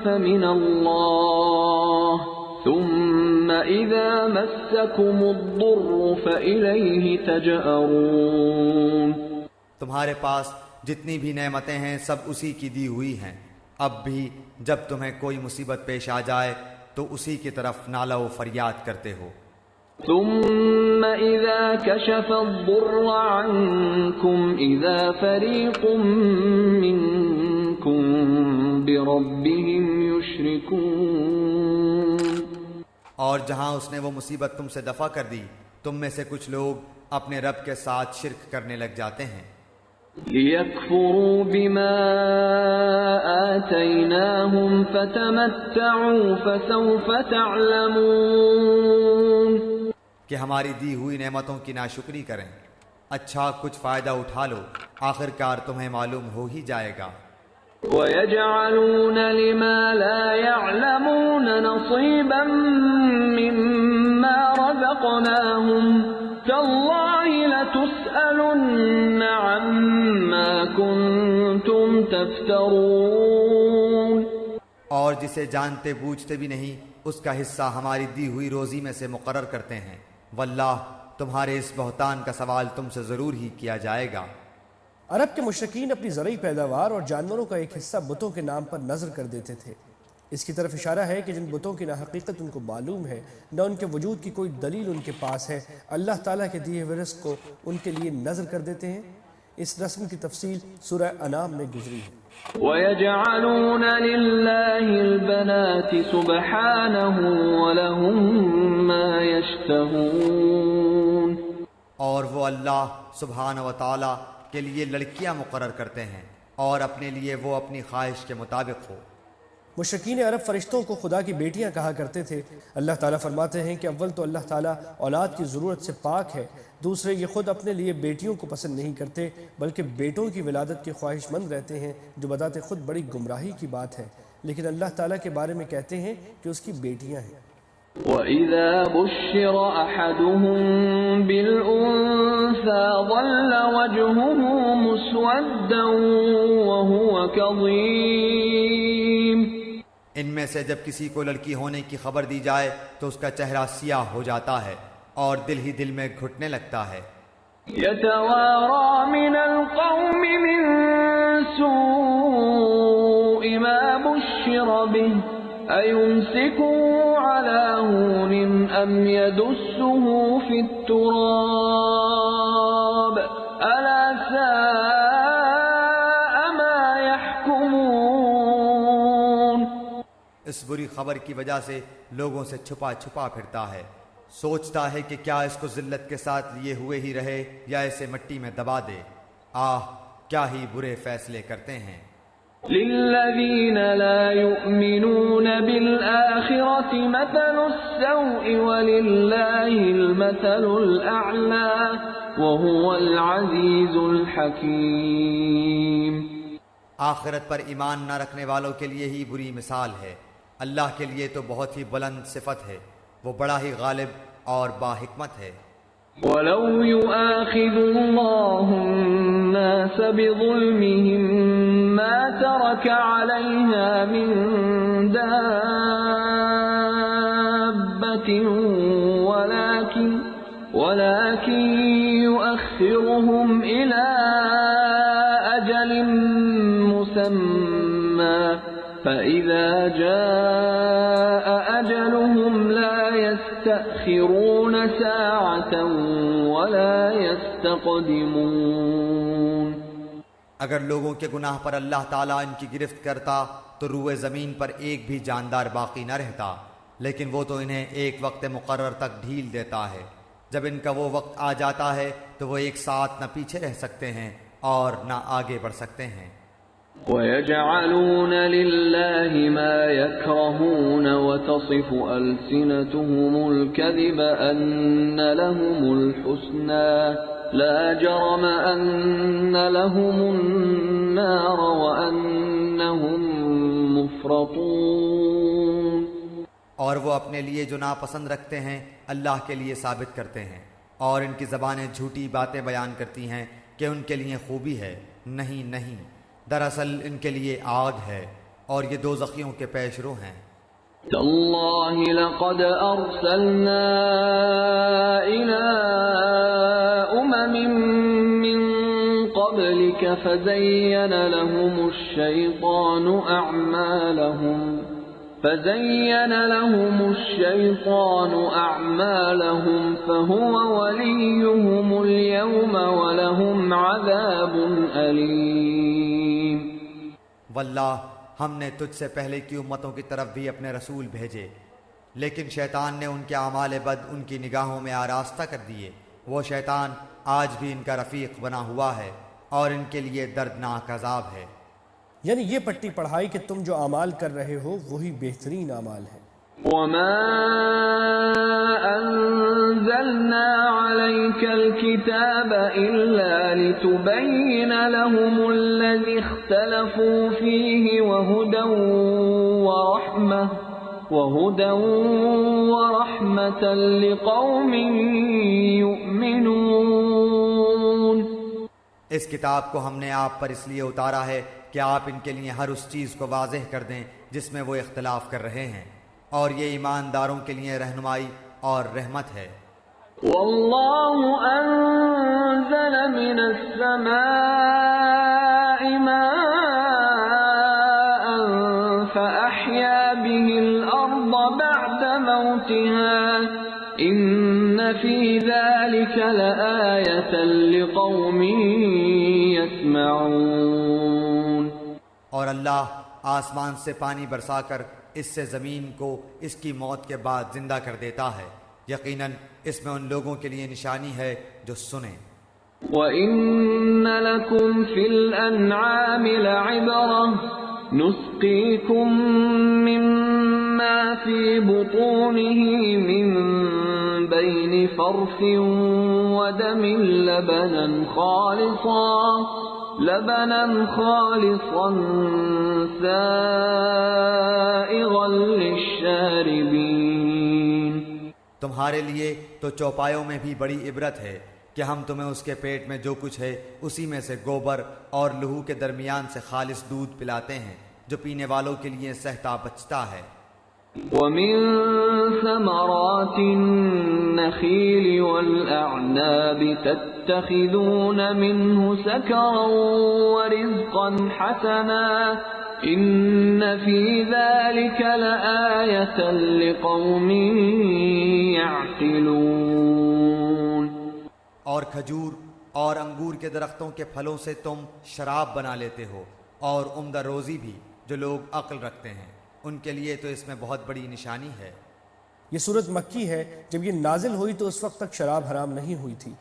فَمِنَ اللَّهِ ثُمَّ إِذَا مَسَّكُمُ الضُّرُّ فَإِلَيْهِ تَجْأَرُونَ، تمہارے پاس جتنی بھی نعمتیں ہیں سب اسی کی دی ہوئی ہیں، اب بھی جب تمہیں کوئی مصیبت پیش آ جائے تو اسی کی طرف نالہ و فریاد کرتے ہو۔ ثم إذا كشف الضر عنكم إذا فريق منكم بربهم يشركون، اور جہاں اس نے وہ مصیبت تم سے دفع کر دی، تم میں سے کچھ لوگ اپنے رب کے ساتھ شرک کرنے لگ جاتے ہیں، لِيَكْفُرُوا بِمَا آتَيْنَاهُمْ فَتَمَتَّعُوا فَسَوْفَ تَعْلَمُونَ، کہ ہماری دی ہوئی نعمتوں کی ناشکری کریں، اچھا کچھ فائدہ اٹھا لو، آخر کار تمہیں معلوم ہو ہی جائے گا۔ وَيَجْعَلُونَ لِمَا لَا يَعْلَمُونَ نَصِيبًا مِّمَّا رَزَقْنَاهُمْ تَاللَّهِ لَتُسْأَلُنَّ عَمَّا كُنتُمْ تَفْتَرُونَ، اور جسے جانتے بوجھتے بھی نہیں اس کا حصہ ہماری دی ہوئی روزی میں سے مقرر کرتے ہیں، واللہ تمہارے اس بہتان کا سوال تم سے ضرور ہی کیا جائے گا۔ عرب کے مشرکین اپنی زرعی پیداوار اور جانوروں کا ایک حصہ بتوں کے نام پر نذر کر دیتے تھے۔ اس کی طرف اشارہ ہے کہ جن بتوں کی نہ حقیقت ان کو معلوم ہے نہ ان کے وجود کی کوئی دلیل ان کے پاس ہے، اللہ تعالیٰ کے دیے ہوئے رزق کو ان کے لیے نذر کر دیتے ہیں۔ اس رسم کی تفصیل سورہ انعام میں گزری ہے۔ وَيَجْعَلُونَ لِلَّهِ الْبَنَاتِ سُبْحَانَهُ وَلَهُم مَّا يَشْتَهُونَ، اور وہ اللہ سبحانہ و تعالیٰ کے لیے لڑکیاں مقرر کرتے ہیں اور اپنے لیے وہ اپنی خواہش کے مطابق ہو۔ مشرکین عرب فرشتوں کو خدا کی بیٹیاں کہا کرتے تھے۔ اللہ تعالیٰ فرماتے ہیں کہ اول تو اللہ تعالیٰ اولاد کی ضرورت سے پاک ہے، دوسرے یہ خود اپنے لیے بیٹیوں کو پسند نہیں کرتے بلکہ بیٹوں کی ولادت کے خواہش مند رہتے ہیں، جو بذات خود بڑی گمراہی کی بات ہے، لیکن اللہ تعالیٰ کے بارے میں کہتے ہیں کہ اس کی بیٹیاں ہیں۔ وَإِذَا بُشِّرَ أَحَدُهُم بِالْأُنثَىٰ ظَلَّ وَجْهُهُ مُسْوَدًّا وَهُوَ كَظِيمٌ، ان میں سے جب کسی کو لڑکی ہونے کی خبر دی جائے تو اس کا چہرہ سیاہ ہو جاتا ہے اور دل ہی دل میں گھٹنے لگتا ہے۔ يَتَوَارَىٰ مِنَ الْقَوْمِ مِن سُوءِ مَا بُشِّرَ بِهِ أَيُمْسِكُهُ عَلَىٰ هُونٍ أَمْ يَدُسُّهُ فِي التُّرَابِ أَلَا سَاءَ مَا يَحْكُمُونَ، اس بری خبر کی وجہ سے لوگوں سے چھپا چھپا پھرتا ہے، سوچتا ہے کہ کیا اس کو ذلت کے ساتھ لیے ہوئے ہی رہے یا اسے مٹی میں دبا دے۔ آہ کیا ہی برے فیصلے کرتے ہیں۔ لِلَّذِينَ لَا يُؤْمِنُونَ بِالْآخِرَةِ مَثَلُ السَّوْءِ وَلِلَّهِ الْمَثَلُ الْأَعْلَىٰ وَهُوَ الْعَزِيزُ الْحَكِيمُ، آخرت پر ایمان نہ رکھنے والوں کے لیے ہی بری مثال ہے، اللہ کے لیے تو بہت ہی بلند صفت ہے، وہ بڑا ہی غالب اور باحکمت ہے۔ وَلَوْ يُؤَاخِذُ اللَّهُ النَّاسَ بِظُلْمِهِم مَّا تَرَكَ عَلَيْهَا مِن دَابَّةٍ وَلَكِن يُؤَخِّرُهُمْ إِلَىٰ أَجَلٍ مُّسَمًّى فَإِذَا جَاءَ أَجَلُهُمْ لَا يَسْتَأْخِرُونَ سَاعَةً وَلَا يَسْتَقْدِمُونَ، اگر لوگوں کے گناہ پر اللہ تعالیٰ ان کی گرفت کرتا تو روئے زمین پر ایک بھی جاندار باقی نہ رہتا، لیکن وہ تو انہیں ایک وقت مقرر تک ڈھیل دیتا ہے، جب ان کا وہ وقت آ جاتا ہے تو وہ ایک ساتھ نہ پیچھے رہ سکتے ہیں اور نہ آگے بڑھ سکتے ہیں۔ وَيَجْعَلُونَ لِلَّهِ مَا يَكْرَهُونَ وَتَصِفُ أَلْسِنَتُهُمُ الْكَذِبَ أَنَّ لَهُمُ الْحُسْنَىٰ لَا جَرَمَ أَنَّ لَهُمُ النَّارَ وَأَنَّهُم مُّفْرَطُونَ، اور وہ اپنے لیے جو ناپسند رکھتے ہیں اللہ کے لیے ثابت کرتے ہیں، اور ان کی زبانیں جھوٹی باتیں بیان کرتی ہیں کہ ان کے لیے خوبی ہے، نہیں نہیں، دراصل ان کے لیے آگ ہے اور یہ دوزخیوں کے پیش رو ہیں۔ تَاللَّهِ لَقَدْ أَرْسَلْنَا إِلَىٰ أُمَمٍ مِّن قَبْلِكَ فَزَيَّنَ لَهُمُ الشَّيْطَانُ أَعْمَالَهُمْ فَهُوَ وَلِيُّهُمُ الْيَوْمَ وَلَهُمْ عَذَابٌ أَلِيمٌ، واللہ ہم نے تجھ سے پہلے کی امتوں کی طرف بھی اپنے رسول بھیجے، لیکن شیطان نے ان کے اعمال بد ان کی نگاہوں میں آراستہ کر دیے۔ وہ شیطان آج بھی ان کا رفیق بنا ہوا ہے اور ان کے لیے دردناک عذاب ہے۔ یعنی یہ پٹی پڑھائی کہ تم جو اعمال کر رہے ہو وہی بہترین اعمال ہیں۔ وما أنزلنا عليك الكتاب إلا لتبين لهم الذي اختلفوا فيه وهدى ورحمة لقوم يؤمنون۔ اس کتاب کو ہم نے آپ پر اس لیے اتارا ہے کہ آپ ان کے لیے ہر اس چیز کو واضح کر دیں جس میں وہ اختلاف کر رہے ہیں، اور یہ ایمانداروں کے لیے رہنمائی اور رحمت ہے۔ والله أنزل من السماء ماء فأحيا به الأرض بعد موتها إن في ذلك لآية لقوم يسمعون۔ اور اللہ آسمان سے پانی برسا کر اس سے زمین کو اس کی موت کے بعد زندہ کر دیتا ہے، یقیناً اس میں ان لوگوں کے لیے نشانی ہے جو سنیں۔ وَإِنَّ لَكُمْ فِي الْأَنْعَامِ لَعِبْرَةً نُسْقِيكُم مِّمَّا فِي بُطُونِهِ مِن بَيْنِ فَرْثٍ وَدَمٍ لبنا خالصا سائغا للشاربین۔ تمہارے لیے تو چوپایوں میں بھی بڑی عبرت ہے کہ ہم تمہیں اس کے پیٹ میں جو کچھ ہے اسی میں سے گوبر اور لہو کے درمیان سے خالص دودھ پلاتے ہیں جو پینے والوں کے لیے سہتا بچتا ہے۔ وَمِن ثَمَرَاتِ النَّخِيلِ وَالْأَعْنَابِ تَتَّخِذُونَ مِنْهُ سَكَرًا وَرِزْقًا حَسَنًا إِنَّ فِي ذَلِكَ لَآيَةً لِقَوْمٍ يَعْقِلُونَ۔ اور کھجور اور انگور کے درختوں کے پھلوں سے تم شراب بنا لیتے ہو، اور عمدہ روزی بھی جو لوگ عقل رکھتے ہیں، ان کے لیے تو اس میں بہت بڑی نشانی ہے۔ یہ سورت مکی ہے، جب یہ نازل ہوئی تو اس وقت تک شراب حرام نہیں ہوئی تھی،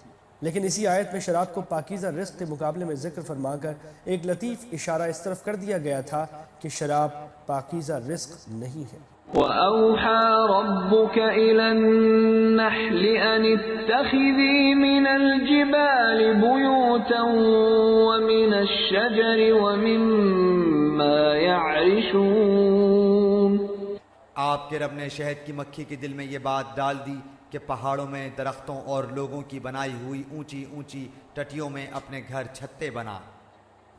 لیکن اسی آیت میں شراب کو پاکیزہ رزق کے مقابلے میں ذکر فرما کر ایک لطیف اشارہ اس طرف کر دیا گیا تھا کہ شراب پاکیزہ رزق نہیں ہے۔ وَأَوْحَى رَبُّكَ إِلَى النَّحْلِ أَنِ اتَّخِذِي مِنَ الْجِبَالِ بُيُوتًا وَمِنَ الشَّجَرِ وَمِمَّا يَعْرِشُونَ۔ آپ کے رب نے شہد کی مکھی کے دل میں یہ بات ڈال دی کہ پہاڑوں میں درختوں اور لوگوں کی بنائی ہوئی اونچی اونچی ٹٹیوں میں اپنے گھر چھتے بنا۔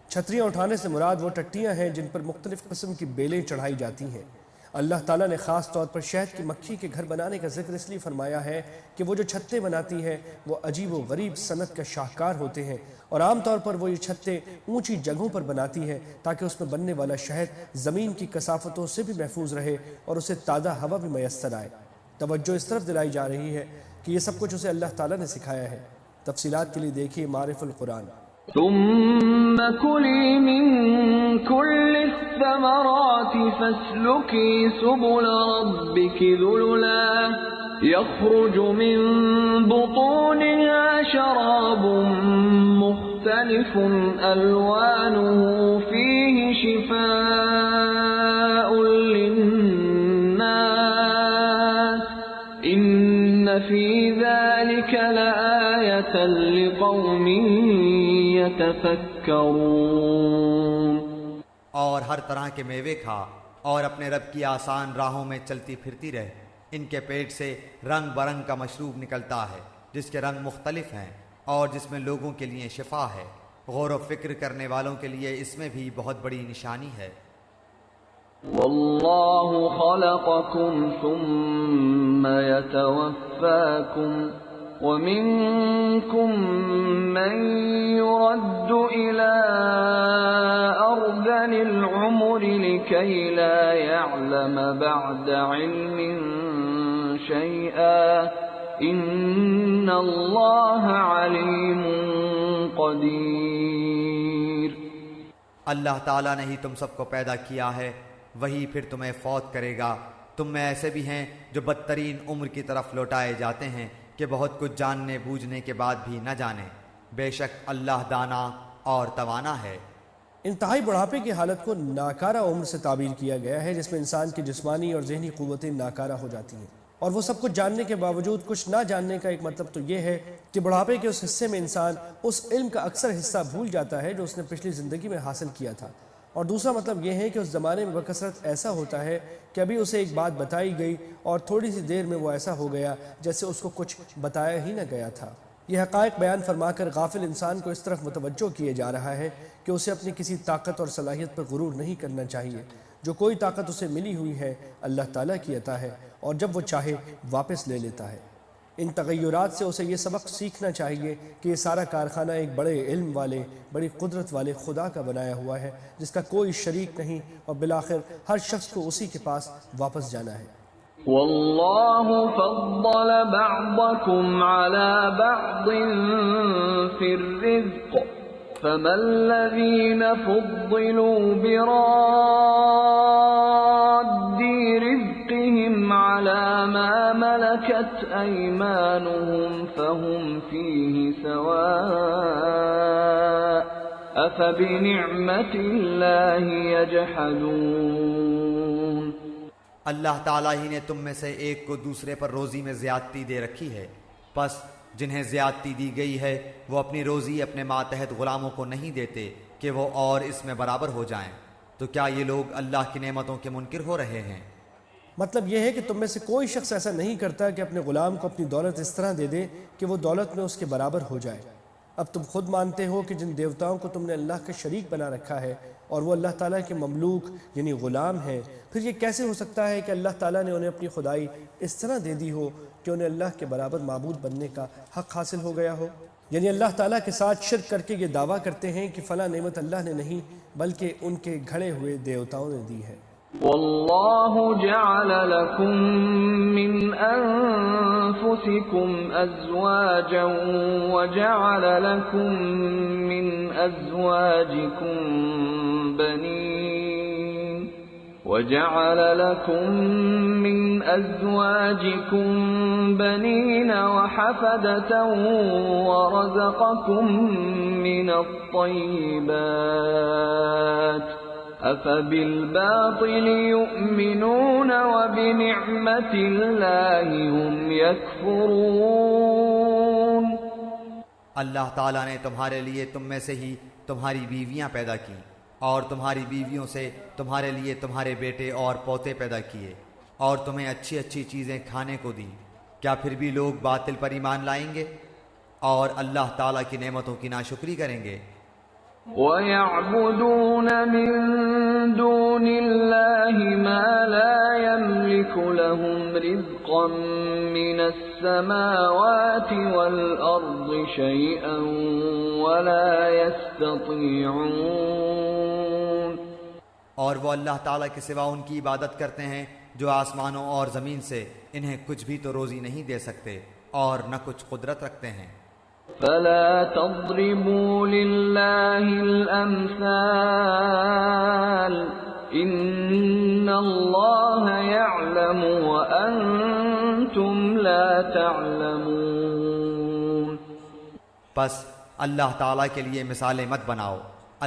چھتریاں اٹھانے سے مراد وہ ٹٹیاں ہیں جن پر مختلف قسم کی بیلیں چڑھائی جاتی ہیں۔ اللہ تعالیٰ نے خاص طور پر شہد کی مکھی کے گھر بنانے کا ذکر اس لیے فرمایا ہے کہ وہ جو چھتے بناتی ہے وہ عجیب و غریب صنعت کا شاہکار ہوتے ہیں، اور عام طور پر وہ یہ چھتے اونچی جگہوں پر بناتی ہے تاکہ اس میں بننے والا شہد زمین کی کثافتوں سے بھی محفوظ رہے اور اسے تازہ ہوا بھی میسر آئے۔ توجہ اس طرف دلائی جا رہی ہے کہ یہ سب کچھ اسے اللہ تعالیٰ نے سکھایا ہے۔ تفصیلات کے لیے دیکھیے معارف القرآن۔ ثم كلي من كل الثمرات فاسلكي سبل ربك ذللا يخرج من بطونها شراب مختلف ألوانه فيه شفاء للناس إن في ذلك لآية لقوم يتفكرون۔ اور ہر طرح کے میوے کھا اور اپنے رب کی آسان راہوں میں چلتی پھرتی رہ، ان کے پیٹ سے رنگ برنگ کا مشروب نکلتا ہے جس کے رنگ مختلف ہیں اور جس میں لوگوں کے لیے شفا ہے۔ غور و فکر کرنے والوں کے لیے اس میں بھی بہت بڑی نشانی ہے۔ واللہ خلقکم ثم یتوفاکم ومنكم من يرد إلى أرذل العمر لكي لا يعلم بعد علم شيئا إن الله عليم قدير۔ اللہ تعالیٰ نے ہی تم سب کو پیدا کیا ہے، وہی پھر تمہیں فوت کرے گا، تم میں ایسے بھی ہیں جو بدترین عمر کی طرف لوٹائے جاتے ہیں کہ بہت کچھ جاننے بوجھنے کے بعد بھی نہ جانیں۔ بے شک اللہ دانا اور توانا ہے۔ انتہائی بڑھاپے کی حالت کو ناکارہ عمر سے تعبیر کیا گیا ہے، جس میں انسان کی جسمانی اور ذہنی قوتیں ناکارہ ہو جاتی ہیں، اور وہ سب کچھ جاننے کے باوجود کچھ نہ جاننے کا ایک مطلب تو یہ ہے کہ بڑھاپے کے اس حصے میں انسان اس علم کا اکثر حصہ بھول جاتا ہے جو اس نے پچھلی زندگی میں حاصل کیا تھا، اور دوسرا مطلب یہ ہے کہ اس زمانے میں بکثرت ایسا ہوتا ہے کہ ابھی اسے ایک بات بتائی گئی اور تھوڑی سی دیر میں وہ ایسا ہو گیا جیسے اس کو کچھ بتایا ہی نہ گیا تھا۔ یہ حقائق بیان فرما کر غافل انسان کو اس طرف متوجہ کیے جا رہا ہے کہ اسے اپنی کسی طاقت اور صلاحیت پر غرور نہیں کرنا چاہیے۔ جو کوئی طاقت اسے ملی ہوئی ہے اللہ تعالیٰ کی عطا ہے، اور جب وہ چاہے واپس لے لیتا ہے۔ ان تغیرات سے اسے یہ سبق سیکھنا چاہیے کہ یہ سارا کارخانہ ایک بڑے علم والے، بڑی قدرت والے خدا کا بنایا ہوا ہے، جس کا کوئی شریک نہیں، اور بالآخر ہر شخص کو اسی کے پاس واپس جانا ہے۔ واللہ فضل بعضکم علی بعض فی الرزق فما الذین فضلوا براد رزقهم علی ما ملکت ایمانهم فهم فیہ سواء افبنعمت اللہ یجحدون۔ اللہ تعالیٰ ہی نے تم میں سے ایک کو دوسرے پر روزی میں زیادتی دے رکھی ہے، پس جنہیں زیادتی دی گئی ہے وہ اپنی روزی اپنے ماتحت غلاموں کو نہیں دیتے کہ وہ اور اس میں برابر ہو جائیں، تو کیا یہ لوگ اللہ کی نعمتوں کے منکر ہو رہے ہیں؟ مطلب یہ ہے کہ تم میں سے کوئی شخص ایسا نہیں کرتا کہ اپنے غلام کو اپنی دولت اس طرح دے دے کہ وہ دولت میں اس کے برابر ہو جائے۔ اب تم خود مانتے ہو کہ جن دیوتاؤں کو تم نے اللہ کا شریک بنا رکھا ہے اور وہ اللہ تعالیٰ کے مملوک یعنی غلام ہیں، پھر یہ کیسے ہو سکتا ہے کہ اللہ تعالیٰ نے انہیں اپنی خدائی اس طرح دے دی ہو کہ انہیں اللہ کے برابر معبود بننے کا حق حاصل ہو گیا ہو؟ یعنی اللہ تعالیٰ کے ساتھ شرک کر کے یہ دعویٰ کرتے ہیں کہ فلاں نعمت اللہ نے نہیں بلکہ ان کے گھڑے ہوئے دیوتاؤں نے دی ہے۔ واللہ جعل لکم من انفسکم ازواجا وجعل لکم من ازواجکم بنین وجعل لكم من أزواجكم بنين وحفدة ورزقكم من الطيبات أفبالباطل يؤمنون وبنعمة الله هم يكفرون۔ اللہ تعالیٰ نے تمہارے لیے تم میں سے ہی تمہاری بیویاں پیدا کی اور تمہاری بیویوں سے تمہارے لیے تمہارے بیٹے اور پوتے پیدا کیے اور تمہیں اچھی اچھی چیزیں کھانے کو دیں، کیا پھر بھی لوگ باطل پر ایمان لائیں گے اور اللہ تعالیٰ کی نعمتوں کی ناشکری کریں گے؟ وَيَعْبُدُونَ مِن دُونِ اللَّهِ مَا لَا يَمْلِكُ لَهُمْ رِزْقًا مِّنَ السَّمَاوَاتِ وَالْأَرْضِ شَيْئًا وَلَا يَسْتَطِيعُونَ۔ اور وہ اللہ تعالیٰ کے سوا ان کی عبادت کرتے ہیں جو آسمانوں اور زمین سے انہیں کچھ بھی تو روزی نہیں دے سکتے اور نہ کچھ قدرت رکھتے ہیں۔ فلا تضربوا لله الأمثال إن الله يعلم وأنتم لا تعلمون۔ پس اللہ تعالیٰ کے لیے مثالیں مت بناؤ،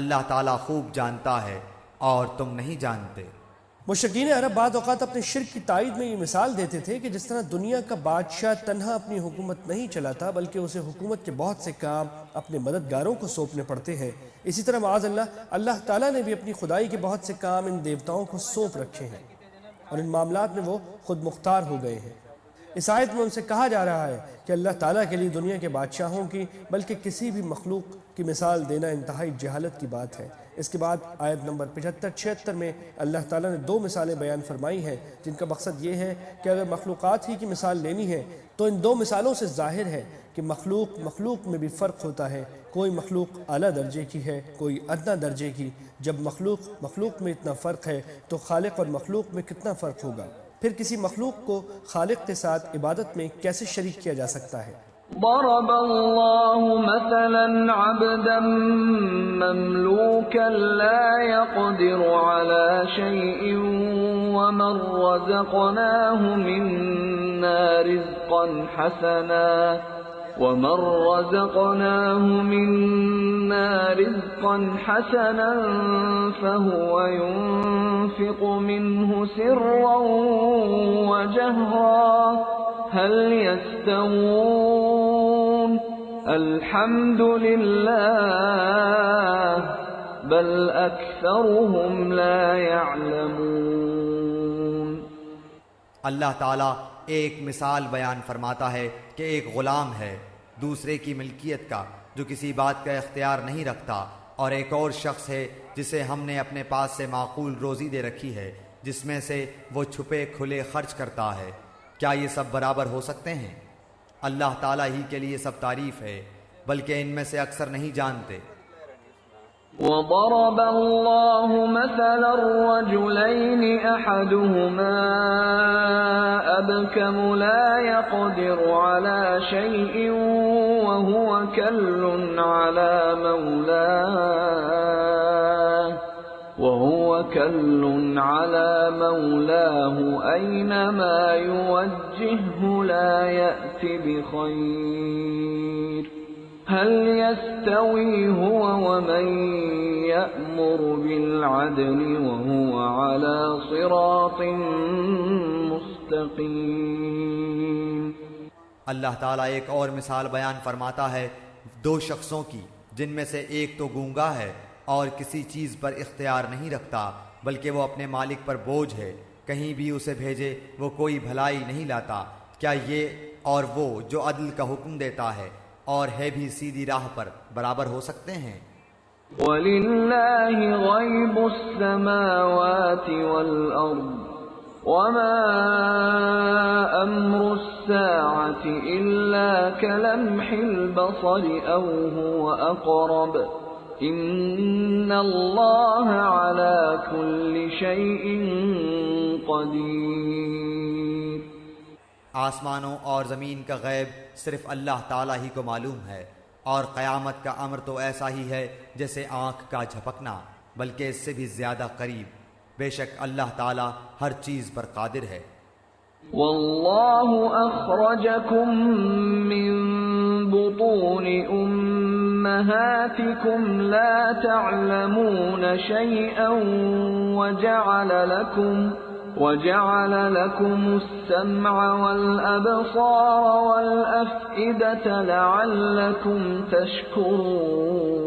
اللہ تعالیٰ خوب جانتا ہے اور تم نہیں جانتے۔ مشرکین عرب بعض اوقات اپنے شرک کی تائید میں یہ مثال دیتے تھے کہ جس طرح دنیا کا بادشاہ تنہا اپنی حکومت نہیں چلاتا بلکہ اسے حکومت کے بہت سے کام اپنے مددگاروں کو سونپنے پڑتے ہیں، اسی طرح معاذ اللہ تعالیٰ نے بھی اپنی خدائی کے بہت سے کام ان دیوتاؤں کو سونپ رکھے ہیں اور ان معاملات میں وہ خود مختار ہو گئے ہیں۔ اس آیت میں ان سے کہا جا رہا ہے کہ اللہ تعالیٰ کے لیے دنیا کے بادشاہوں کی بلکہ کسی بھی مخلوق کی مثال دینا انتہائی جہالت کی بات ہے۔ اس کے بعد آیت نمبر 75-76 میں اللہ تعالیٰ نے 2 مثالیں بیان فرمائی ہیں جن کا مقصد یہ ہے کہ اگر مخلوقات ہی کی مثال لینی ہے تو ان 2 مثالوں سے ظاہر ہے کہ مخلوق میں بھی فرق ہوتا ہے، کوئی مخلوق اعلیٰ درجے کی ہے، کوئی ادنیٰ درجے کی۔ جب مخلوق میں اتنا فرق ہے تو خالق اور مخلوق میں کتنا فرق ہوگا؟ پھر کسی مخلوق کو خالق کے ساتھ عبادت میں کیسے شریک کیا جا سکتا ہے؟ ضرب اللہ مثلا عبدا مملوكا لا يقدر على شيء ومن رزقناه منا رزقا حسنا فهو ينفق منه سرا وجهرا هل يستوون الحمد لله بل أكثرهم لا يعلمون۔ اللہ تعالیٰ ایک مثال بیان فرماتا ہے کہ ایک غلام ہے دوسرے کی ملکیت کا جو کسی بات کا اختیار نہیں رکھتا، اور ایک اور شخص ہے جسے ہم نے اپنے پاس سے معقول روزی دے رکھی ہے جس میں سے وہ چھپے کھلے خرچ کرتا ہے، کیا یہ سب برابر ہو سکتے ہیں؟ اللہ تعالیٰ ہی کے لیے سب تعریف ہے، بلکہ ان میں سے اکثر نہیں جانتے۔ وضرب الله مثلا الرجلين أحدهما أبكم لا يقدر على شيء وهو كل على مولاه أينما يوجهه لا يأت بخير هل يستوي هو ومن يأمر بالعدل وهو على صراط مستقيم۔ اللہ تعالیٰ ایک اور مثال بیان فرماتا ہے دو شخصوں کی جن میں سے ایک تو گونگا ہے اور کسی چیز پر اختیار نہیں رکھتا بلکہ وہ اپنے مالک پر بوجھ ہے، کہیں بھی اسے بھیجے وہ کوئی بھلائی نہیں لاتا، کیا یہ اور وہ جو عدل کا حکم دیتا ہے اور ہے بھی سیدھی راہ پر برابر ہو سکتے ہیں؟ وَلِلَّهِ غَيْبُ السَّمَاوَاتِ وَالْأَرْضِ وَمَا أَمْرُ السَّاعَةِ إِلَّا كَلَمْحِ الْبَصَرِ أَوْ هُوَ أَقْرَبُ إِنَّ اللَّهَ عَلَى كُلِّ شَيْءٍ قَدِيرٌ۔ آسمانوں اور زمین کا غیب صرف اللہ تعالیٰ ہی کو معلوم ہے، اور قیامت کا امر تو ایسا ہی ہے جیسے آنکھ کا جھپکنا، بلکہ اس سے بھی زیادہ قریب۔ بے شک اللہ تعالیٰ ہر چیز پر قادر ہے۔ واللہ اخرجکم من بطون امہاتکم لا تعلمون شیئا وجعل لكم السمع والأبصار والأفئدة لعلكم تشکرون۔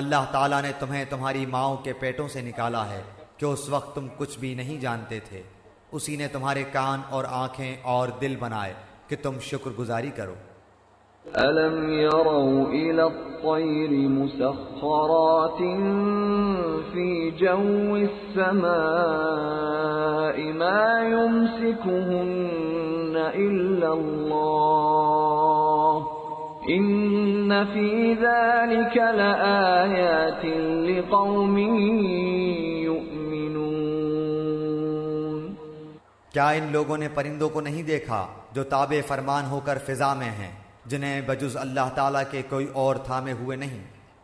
اللہ تعالیٰ نے تمہیں تمہاری ماؤں کے پیٹوں سے نکالا ہے کہ اس وقت تم کچھ بھی نہیں جانتے تھے، اسی نے تمہارے کان اور آنکھیں اور دل بنائے کہ تم شکر گزاری کرو۔ أَلَمْ يَرَوْا إِلَى الطَّيْرِ مُسَخَّرَاتٍ فِي جَوِّ السَّمَاءِ مَا يُمْسِكُهُنَّ إِلَّا اللَّهُ إِنَّ فِي ذَلِكَ لَآيَاتٍ لِقَوْمٍ يُؤْمِنُونَ۔ کیا ان لوگوں نے پرندوں کو نہیں دیکھا جو تابع فرمان ہو کر فضا میں ہیں، جنہیں بجز اللہ تعالیٰ کے کوئی اور تھامے ہوئے نہیں؟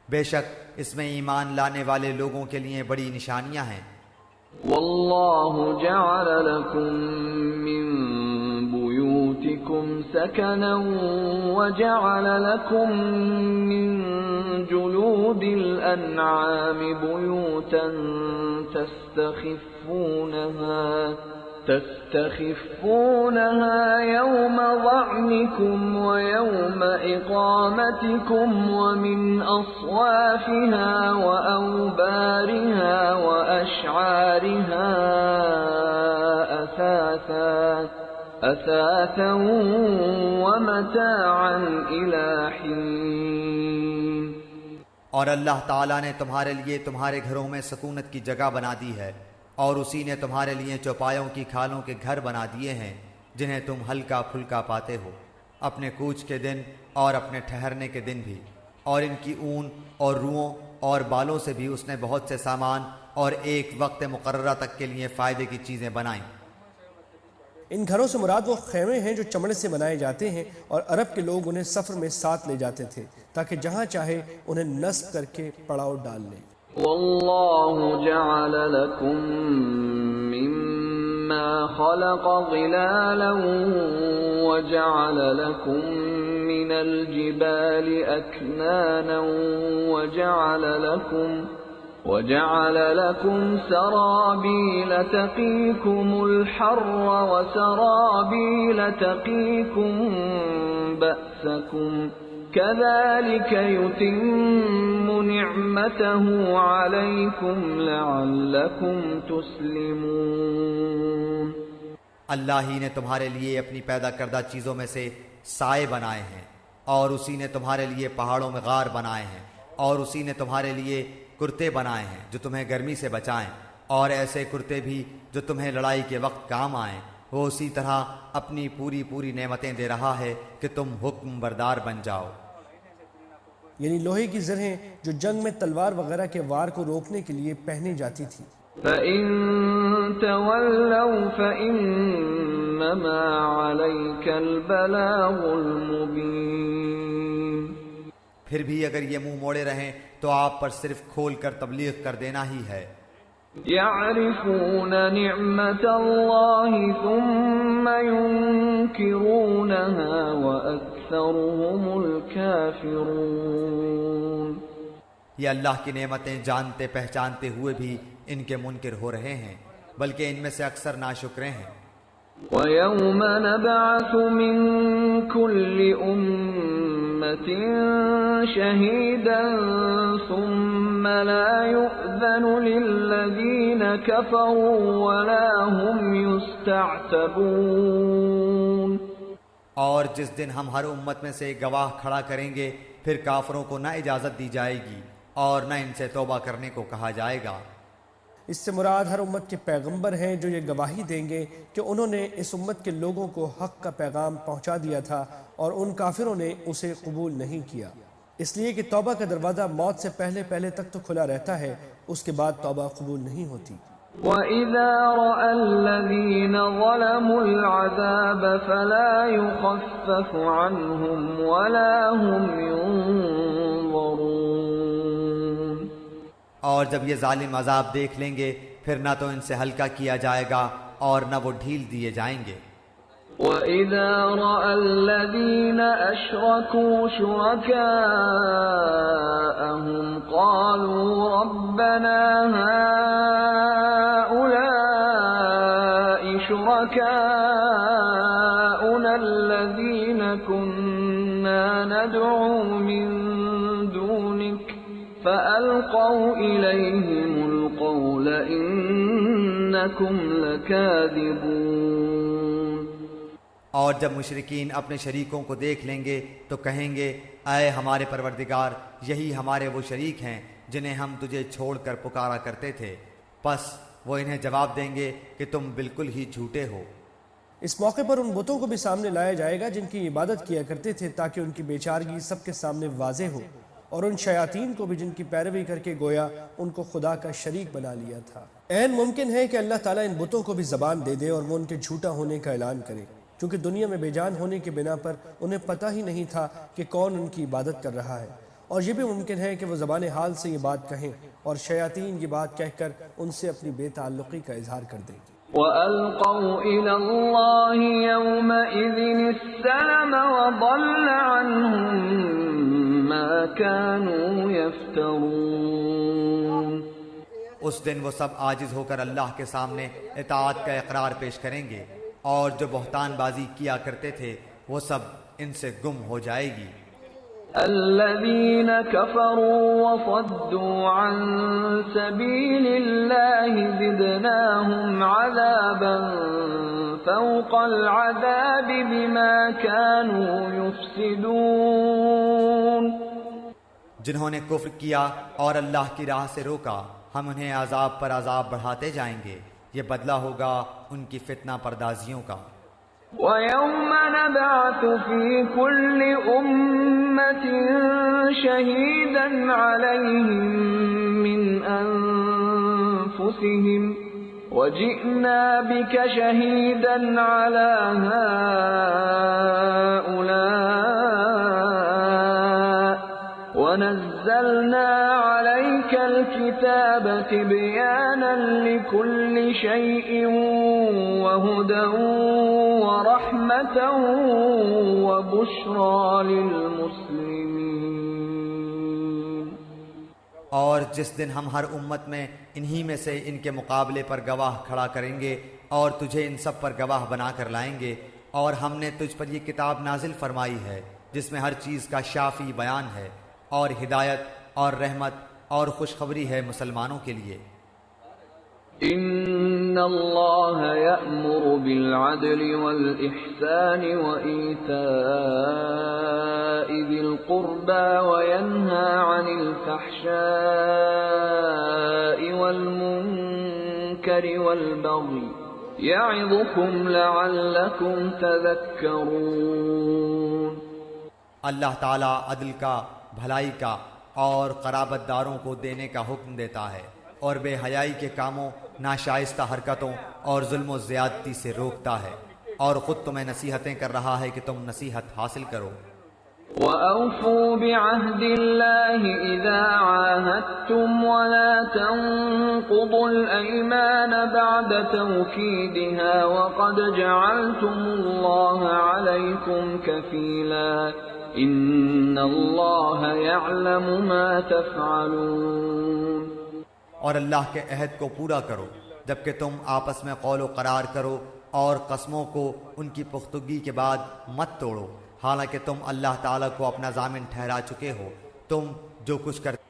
بے شک اس میں ایمان لانے والے لوگوں کے لیے بڑی نشانیاں ہیں۔ واللہ جعل لکم من بیوتکم سکنا وجعل لکم من جلود الانعام بیوتا تستخفونها يوم ظعنكم ويوم إقامتكم ومن أصوافها وأوبارها وأشعارها أثاثا ومتاعا إلى حين۔ اور اللہ تعالیٰ نے تمہارے لیے تمہارے گھروں میں سکونت کی جگہ بنا دی ہے، اور اسی نے تمہارے لیے چوپایوں کی کھالوں کے گھر بنا دیے ہیں جنہیں تم ہلکا پھلکا پاتے ہو، اپنے کوچ کے دن اور اپنے ٹھہرنے کے دن بھی، اور ان کی اون اور روؤں اور بالوں سے بھی اس نے بہت سے سامان اور ایک وقت مقررہ تک کے لیے فائدے کی چیزیں بنائیں۔ ان گھروں سے مراد وہ خیمے ہیں جو چمڑے سے بنائے جاتے ہیں، اور عرب کے لوگ انہیں سفر میں ساتھ لے جاتے تھے تاکہ جہاں چاہے انہیں نصب کر کے پڑاؤ ڈال لیں۔ والله جعل لكم مما خلق ظلالا وجعل لكم من الجبال أكنانا وجعل لكم سرابيل تقيكم الحر وسرابيل تقيكم بأسكم كذلك يتم نعمته عليكم لعلكم تسلمون۔ اللہ ہی نے تمہارے لیے اپنی پیدا کردہ چیزوں میں سے سائے بنائے ہیں، اور اسی نے تمہارے لیے پہاڑوں میں غار بنائے ہیں، اور اسی نے تمہارے لیے کرتے بنائے ہیں جو تمہیں گرمی سے بچائیں، اور ایسے کرتے بھی جو تمہیں لڑائی کے وقت کام آئیں۔ وہ اسی طرح اپنی پوری نعمتیں دے رہا ہے کہ تم حکم بردار بن جاؤ۔ یعنی لوہے کی زرہیں جو جنگ میں تلوار وغیرہ کے وار کو روکنے کے لیے پہنی جاتی تھی۔ فَإِن تَوَلَّوْا فَإِنَّمَا عَلَيْكَ الْبَلَاغُ الْمُبِينُ۔ پھر بھی اگر یہ منہ موڑے رہیں تو آپ پر صرف کھول کر تبلیغ کر دینا ہی ہے۔ يَعْرِفُونَ نِعْمَةَ اللَّهِ ثُمَّ يُنْكِرُونَهَا وَأَكْثَرُهُمُ الْكَافِرُونَ۔ یہ اللہ کی نعمتیں جانتے پہچانتے ہوئے بھی ان کے منکر ہو رہے ہیں، بلکہ ان میں سے اکثر ناشکرے ہیں۔ وَيَوْمَ نَبْعَثُ مِنْ كُلِّ أُمَّةٍ شَهِيدًا ثُمَّ لَا يُؤْذَنُ لِلَّذِينَ كَفَرُوا وَلَا هُمْ يُسْتَعْتَبُونَ۔ اور جس دن ہم ہر امت میں سے ایک گواہ کھڑا کریں گے، پھر کافروں کو نہ اجازت دی جائے گی اور نہ ان سے توبہ کرنے کو کہا جائے گا۔ اس سے مراد ہر امت کے پیغمبر ہیں جو یہ گواہی دیں گے کہ انہوں نے اس امت کے لوگوں کو حق کا پیغام پہنچا دیا تھا اور ان کافروں نے اسے قبول نہیں کیا، اس لیے کہ توبہ کا دروازہ موت سے پہلے تک تو کھلا رہتا ہے، اس کے بعد توبہ قبول نہیں ہوتی۔ وَإِذَا رَأَى الَّذِينَ ظَلَمُوا الْعَذَابَ فَلَا يُخَفَّفُ عَنْهُمْ وَلَا هُمْ يُنظَرُونَ۔ اور جب یہ ظالم عذاب دیکھ لیں گے پھر نہ تو ان سے ہلکا کیا جائے گا اور نہ وہ ڈھیل دیے جائیں گے۔ وَإِذَا رَأَى الَّذِينَ أَشْرَكُوا شُرَكَاءَهُمْ قَالُوا رَبَّنَا هَؤُلَاءِ شُرَكَاؤُنَا الَّذِينَ كُنَّا نَدْعُو مِن دُونِكَ فَأَلْقَوْا إِلَيْهِمُ الْقَوْلَ إِنَّكُمْ لَكَاذِبُونَ۔ اور جب مشرکین اپنے شریکوں کو دیکھ لیں گے تو کہیں گے اے ہمارے پروردگار، یہی ہمارے وہ شریک ہیں جنہیں ہم تجھے چھوڑ کر پکارا کرتے تھے، پس وہ انہیں جواب دیں گے کہ تم بالکل ہی جھوٹے ہو۔ اس موقع پر ان بتوں کو بھی سامنے لایا جائے گا جن کی عبادت کیا کرتے تھے تاکہ ان کی بیچارگی سب کے سامنے واضح ہو، اور ان شیاطین کو بھی جن کی پیروی کر کے گویا ان کو خدا کا شریک بنا لیا تھا۔ عین ممکن ہے کہ اللہ تعالیٰ ان بتوں کو بھی زبان دے دے اور وہ ان کے جھوٹا ہونے کا اعلان کرے، کیونکہ دنیا میں بے جان ہونے کی بنا پر انہیں پتہ ہی نہیں تھا کہ کون ان کی عبادت کر رہا ہے، اور یہ بھی ممکن ہے کہ وہ زبان حال سے یہ بات کہیں اور شیاطین یہ بات کہہ کر ان سے اپنی بے تعلقی کا اظہار کر دیں۔ وَأَلْقَوْا إِلَى اللَّهِ يَوْمَئِذٍ السَّلَمَ وَضَلَّ عَنْهُمْ مَا كَانُوا يَفْتَرُونَ۔ اس دن وہ سب عاجز ہو کر اللہ کے سامنے اطاعت کا اقرار پیش کریں گے، اور جو بہتان بازی کیا کرتے تھے وہ سب ان سے گم ہو جائے گی۔ الذين كفروا وصدوا عن سبيل الله زدناهم عذابا فوق العذاب بما كانوا يفسدون۔ جنہوں نے کفر کیا اور اللہ کی راہ سے روکا، ہم انہیں عذاب پر عذاب بڑھاتے جائیں گے، یہ بدلہ ہوگا ان کی فتنہ پردازیوں کا۔ وَيَوْمَ نَبْعَثُ فِي كُلِّ أُمَّةٍ شَهِيدًا عَلَيْهِمْ مِنْ أَنفُسِهِمْ وَجِئْنَا بِكَ شَهِيدًا عَلَى هَؤُلَاءِ وَنَزَّلْنَا عَلَيْكَ الْكِتَابَ تِبْيَانًا لِكُلِّ شَيْءٍ وَهُدًى وَرَحْمَةً وَبُشْرَى لِلْمُسْلِمِينَ۔ اور جس دن ہم ہر امت میں انہی میں سے ان کے مقابلے پر گواہ کھڑا کریں گے اور تجھے ان سب پر گواہ بنا کر لائیں گے، اور ہم نے تجھ پر یہ کتاب نازل فرمائی ہے جس میں ہر چیز کا شافی بیان ہے، اور ہدایت اور رحمت اور خوشخبری ہے مسلمانوں کے لیے۔ ان اللہ یأمر بالعدل والإحسان وإیتاء ذی القربى وینہى عن الفحشاء والمنکر والبغی یعظکم لعلکم تذکرون۔ اللہ تعالیٰ عدل کا، بھلائی کا اور قرابت داروں کو دینے کا حکم دیتا ہے، اور بے حیائی کے کاموں، ناشائستہ حرکتوں اور ظلم و زیادتی سے روکتا ہے، اور خود تمہیں نصیحتیں کر رہا ہے کہ تم نصیحت حاصل کرو۔ وَأَوْفُوا بِعَهْدِ اللَّهِ إِذَا عَاهَدتُّمْ وَلَا تَنقُضُوا الْأَيْمَانَ بَعْدَ تَوْكِيدِهَا وَقَدْ جَعَلْتُمُ اللَّهَ عَلَيْكُمْ كَفِيلًا إِنَّ اللَّهَ يَعْلَمُ مَا تَفْعَلُونَ۔ اور اللہ کے عہد کو پورا کرو جبکہ تم آپس میں قول و قرار کرو، اور قسموں کو ان کی پختگی کے بعد مت توڑو، حالانکہ تم اللہ تعالیٰ کو اپنا ضامن ٹھہرا چکے ہو۔ تم جو کچھ کرتے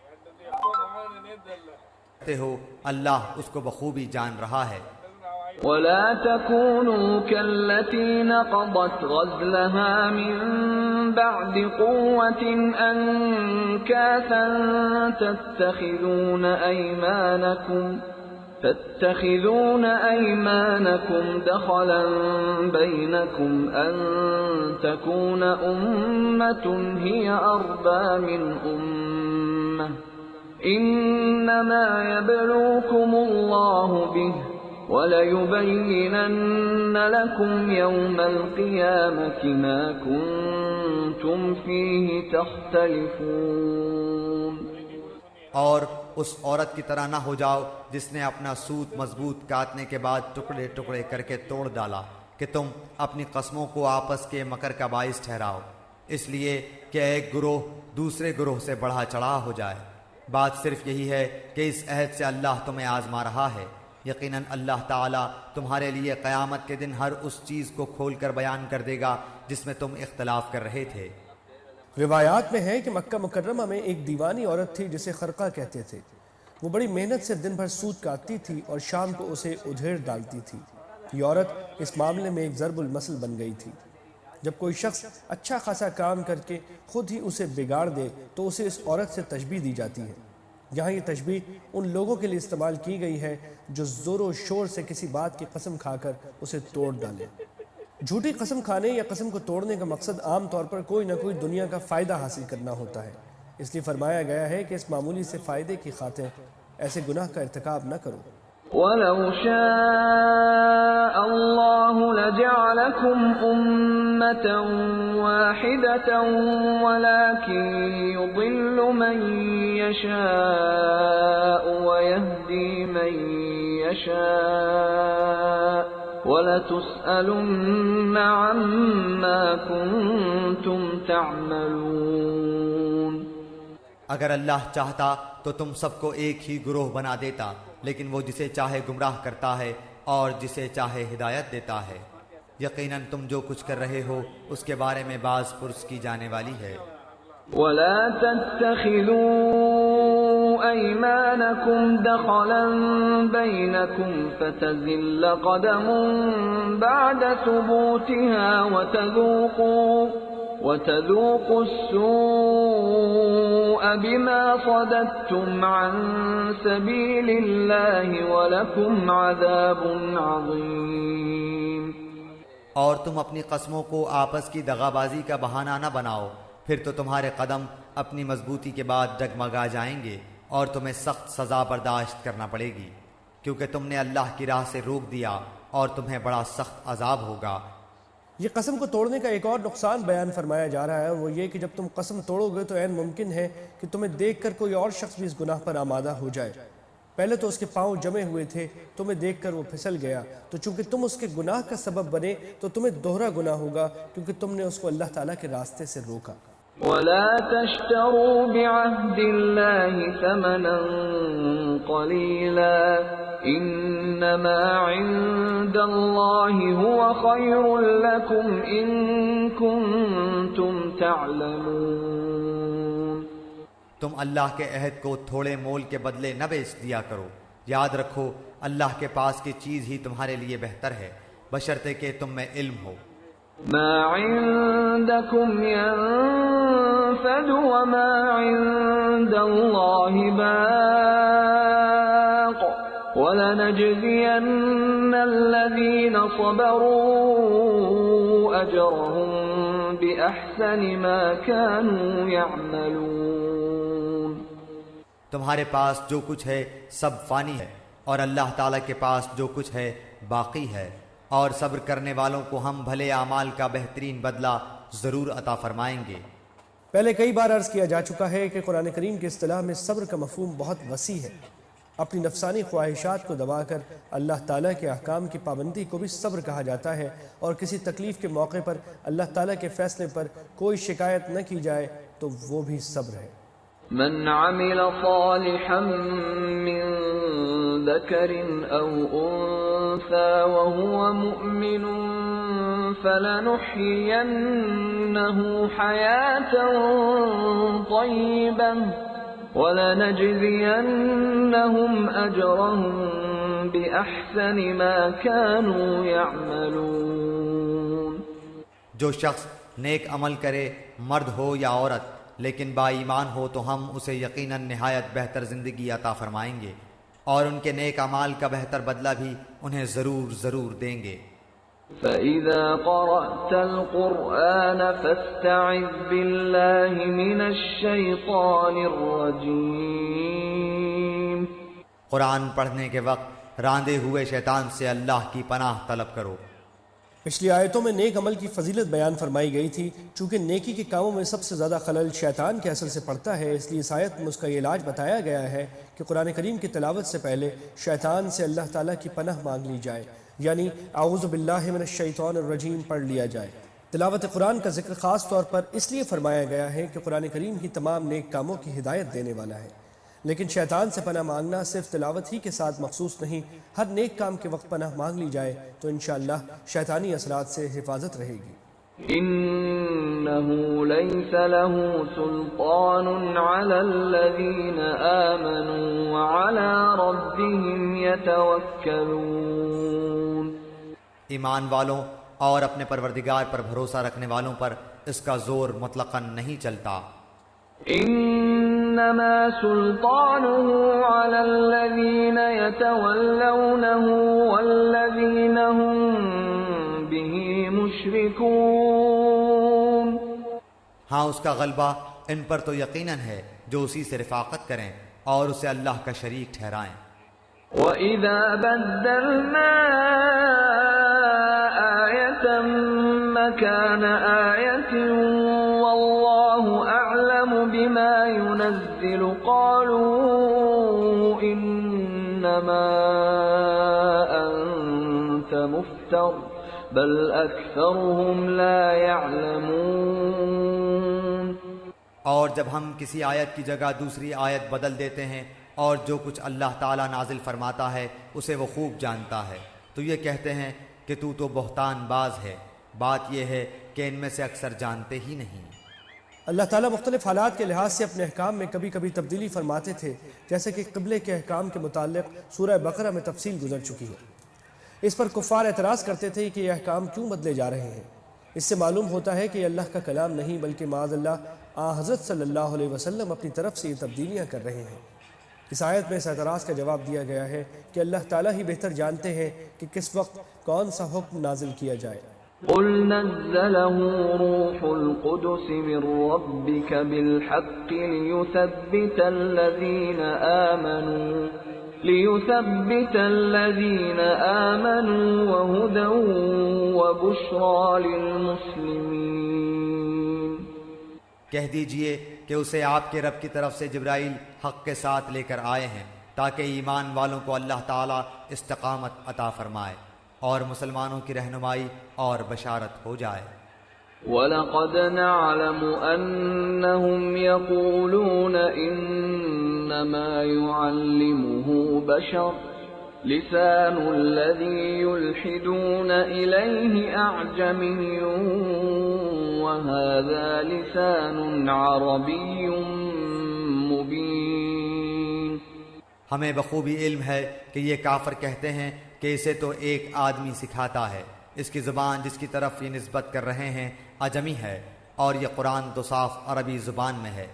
ہو اللہ اس کو بخوبی جان رہا ہے۔ وَلَا تَكُونُوا كَالَّتِي نَقَضَتْ غَزْلَهَا مِن بَعْدِ قُوَّةٍ أَنكَاثًا تَتَّخِذُونَ أَيْمَانَكُمْ دَخَلًا بَيْنَكُمْ أَن تَكُونَ أُمَّةٌ هِيَ أَرْبَى مِنْ أُمَّةٍ إِنَّمَا يَبْلُوكُمُ اللَّهُ بِهِ وَلَيُبَيِّنَنَّ لَكُمْ يَوْمَ الْقِيَامَةِ مَا كُنتُمْ فِيهِ تَخْتَلِفُونَ۔ اور اس عورت کی طرح نہ ہو جاؤ جس نے اپنا سوت مضبوط کاٹنے کے بعد ٹکڑے ٹکڑے کر کے توڑ ڈالا، کہ تم اپنی قسموں کو آپس کے مکر کا باعث ٹھہراؤ، اس لیے کہ ایک گروہ دوسرے گروہ سے بڑھا چڑھا ہو جائے۔ بات صرف یہی ہے کہ اس عہد سے اللہ تمہیں آزما رہا ہے۔ یقیناً اللہ تعالیٰ تمہارے لیے قیامت کے دن ہر اس چیز کو کھول کر بیان کر دے گا جس میں تم اختلاف کر رہے تھے۔ روایات میں ہے کہ مکہ مکرمہ میں ایک دیوانی عورت تھی جسے خرقہ کہتے تھے۔ وہ بڑی محنت سے دن بھر سوت کاٹتی تھی اور شام کو اسے ادھیڑ ڈالتی تھی۔ یہ عورت اس معاملے میں ایک ضرب المثل بن گئی تھی۔ جب کوئی شخص اچھا خاصا کام کر کے خود ہی اسے بگاڑ دے تو اسے اس عورت سے تشبیہ دی جاتی ہے۔ یہاں یہ تشبیہ ان لوگوں کے لیے استعمال کی گئی ہے جو زور و شور سے کسی بات کی قسم کھا کر اسے توڑ ڈالے۔ جھوٹی قسم کھانے یا قسم کو توڑنے کا مقصد عام طور پر کوئی نہ کوئی دنیا کا فائدہ حاصل کرنا ہوتا ہے، اس لیے فرمایا گیا ہے کہ اس معمولی سے فائدے کی خاطر ایسے گناہ کا ارتکاب نہ کرو۔ وَلَوْ شَاءَ اللَّهُ لَجَعَلَكُمْ أُمَّةً وَاحِدَةً وَلَكِنْ يُضِلُّ مَنْ يَشَاءُ وَيَهْدِي مَنْ يَشَاءُ وَلَتُسْأَلُنَّ عَمَّا كُنْتُمْ تَعْمَلُونَ۔ اگر اللہ چاہتا تو تم سب کو ایک ہی گروہ بنا دیتا، لیکن وہ جسے چاہے گمراہ کرتا ہے اور جسے چاہے ہدایت دیتا ہے۔ یقیناً تم جو کچھ کر رہے ہو اس کے بارے میں باز پرس کی جانے والی ہے۔ وَلَا تَتَّخِذُوا أَيْمَانَكُمْ دَخَلًا بَيْنَكُمْ فَتَزِلَّ قَدَمٌ بَعْدَ ثُبُوتِهَا وَتَذُوقُوا السُّوءَ بِمَا صَدَدتُّمْ عَن سَبِيلِ اللَّهِ وَلَكُمْ عَذَابٌ عَظِيمٌ۔ اور تم اپنی قسموں کو آپس کی دغابازی کا بہانہ نہ بناؤ، پھر تو تمہارے قدم اپنی مضبوطی کے بعد ڈگمگا جائیں گے اور تمہیں سخت سزا برداشت کرنا پڑے گی، کیونکہ تم نے اللہ کی راہ سے روک دیا اور تمہیں بڑا سخت عذاب ہوگا۔ یہ قسم کو توڑنے کا ایک اور نقصان بیان فرمایا جا رہا ہے، اور وہ یہ کہ جب تم قسم توڑو گے تو عین ممکن ہے کہ تمہیں دیکھ کر کوئی اور شخص بھی اس گناہ پر آمادہ ہو جائے۔ پہلے تو اس کے پاؤں جمے ہوئے تھے، تمہیں دیکھ کر وہ پھسل گیا، تو چونکہ تم اس کے گناہ کا سبب بنے تو تمہیں دوہرا گناہ ہوگا، کیونکہ تم نے اس کو اللہ تعالیٰ کے راستے سے روکا۔ وَلَا تَشْتَرُوا بِعَهْدِ اللَّهِ ثَمَنًا قَلِيلًا إِنَّمَا عِندَ اللَّهِ هُوَ خَيْرٌ لَكُمْ إِن كُنتُمْ تَعْلَمُونَ۔ تم اللہ کے عہد کو تھوڑے مول کے بدلے نہ بیچ دیا کرو، یاد رکھو اللہ کے پاس کی چیز ہی تمہارے لیے بہتر ہے، بشرطے کہ تم میں علم ہو۔ ما عندكم ينفد وما عند الله باق ولنجزين الذين صبروا أجرهم بأحسن ما كانوا يعملون۔ تمہارے پاس جو کچھ ہے سب فانی ہے، اور اللہ تعالیٰ کے پاس جو کچھ ہے باقی ہے، اور صبر کرنے والوں کو ہم بھلے اعمال کا بہترین بدلہ ضرور عطا فرمائیں گے۔ پہلے کئی بار عرض کیا جا چکا ہے کہ قرآن کریم کی اصطلاح میں صبر کا مفہوم بہت وسیع ہے۔ اپنی نفسانی خواہشات کو دبا کر اللہ تعالیٰ کے احکام کی پابندی کو بھی صبر کہا جاتا ہے، اور کسی تکلیف کے موقع پر اللہ تعالیٰ کے فیصلے پر کوئی شکایت نہ کی جائے تو وہ بھی صبر ہے۔ من عمل صالحا من ذكر أو أنثى وهو مؤمن فلنحيينه حياة طيبة ولنجزينهم أجرهم بأحسن ما كانوا يعملون۔ جو شخص نیک عمل کرے، مرد ہو یا عورت، لیکن با ایمان ہو تو ہم اسے یقیناً نہایت بہتر زندگی عطا فرمائیں گے، اور ان کے نیک اعمال کا بہتر بدلہ بھی انہیں ضرور دیں گے۔ فَإِذَا قَرَأْتَ الْقُرْآنَ فَاسْتَعِذْ بِاللَّهِ مِنَ الشَّيْطَانِ الرَّجِيمِ۔ قرآن پڑھنے کے وقت راندے ہوئے شیطان سے اللہ کی پناہ طلب کرو۔ پچھلی آیتوں میں نیک عمل کی فضیلت بیان فرمائی گئی تھی۔ چونکہ نیکی کے کاموں میں سب سے زیادہ خلل شیطان کے اثر سے پڑتا ہے، اس لیے اس آیت میں اس کا یہ علاج بتایا گیا ہے کہ قرآن کریم کی تلاوت سے پہلے شیطان سے اللہ تعالیٰ کی پناہ مانگ لی جائے، یعنی اعوذ باللہ من الشیطان الرجیم پڑھ لیا جائے۔ تلاوت قرآن کا ذکر خاص طور پر اس لیے فرمایا گیا ہے کہ قرآن کریم ہی تمام نیک کاموں کی ہدایت دینے والا ہے، لیکن شیطان سے پناہ مانگنا صرف تلاوت ہی کے ساتھ مخصوص نہیں، ہر نیک کام کے وقت پناہ مانگ لی جائے تو انشاءاللہ شیطانی اثرات سے حفاظت رہے گی۔ إنه ليس له سلطان على الذين آمنوا وعلى ربهم يتوكلون۔ ایمان والوں اور اپنے پروردگار پر بھروسہ رکھنے والوں پر اس کا زور مطلقاً نہیں چلتا۔ إنما سلطانه على الذين يتولونه والذين هم به مشركون۔ ہاں اس کا غلبہ ان پر تو یقیناً ہے جو اسی سے رفاقت کریں اور اسے اللہ کا شریک ٹھہرائیں۔ وَإِذَا بَدَّلْنَا آيَةً مَكَانَ آيَةٍ وَاللَّهُ أَعْلَمُ بِمَا يُنَزِّلُ قَالُوا إِنَّمَا أَنْتَ مُفْتَرٍ بَلْ أَكْثَرُهُمْ لَا يَعْلَمُونَ۔ اور جب ہم کسی آیت کی جگہ دوسری آیت بدل دیتے ہیں اور جو کچھ اللہ تعالیٰ نازل فرماتا ہے اسے وہ خوب جانتا ہے، تو یہ کہتے ہیں کہ تو بہتان باز ہے۔ بات یہ ہے کہ ان میں سے اکثر جانتے ہی نہیں۔ اللہ تعالیٰ مختلف حالات کے لحاظ سے اپنے احکام میں کبھی کبھی تبدیلی فرماتے تھے، جیسے کہ قبلے کے احکام کے متعلق سورہ بقرہ میں تفصیل گزر چکی ہے۔ اس پر کفار اعتراض کرتے تھے کہ یہ احکام کیوں بدلے جا رہے ہیں۔ اس سے معلوم ہوتا ہے کہ یہ اللہ کا کلام نہیں بلکہ معاذ اللہ حضرت صلی اللہ علیہ وسلم اپنی طرف سے یہ تبدیلیاں کر رہے ہیں۔ اس آیت میں اس اعتراض کا جواب دیا گیا ہے کہ اللہ تعالیٰ ہی بہتر جانتے ہیں کہ کس وقت کون سا حکم نازل کیا جائے۔ قل نزله روح القدس من ربك بالحق ليثبت الذين آمنوا لِيُثَبِّتَ الَّذِينَ آمَنُوا وَهُدًى وَبُشْرَى لِلْمُسْلِمِينَ۔ کہہ دیجئے کہ اسے آپ کے رب کی طرف سے جبرائیل حق کے ساتھ لے کر آئے ہیں تاکہ ایمان والوں کو اللہ تعالیٰ استقامت عطا فرمائے اور مسلمانوں کی رہنمائی اور بشارت ہو جائے۔ وَلَقَدْ نَعْلَمُ أَنَّهُمْ يَقُولُونَ إِنَّمَا يُعَلِّمُهُ بَشَرٌ لِسَانُ الَّذِي يُلْحِدُونَ إِلَيْهِ أَعْجَمِيٌّ وَهَذَا لِسَانٌ عَرَبِيٌّ مُبِينٌ۔ ہمیں بخوبی علم ہے کہ یہ کافر کہتے ہیں کہ اسے تو ایک آدمی سکھاتا ہے، اس کی زبان جس کی طرف یہ نسبت کر رہے ہیں اجمی ہے، اور یہ قرآن تو صاف عربی زبان میں ہے۔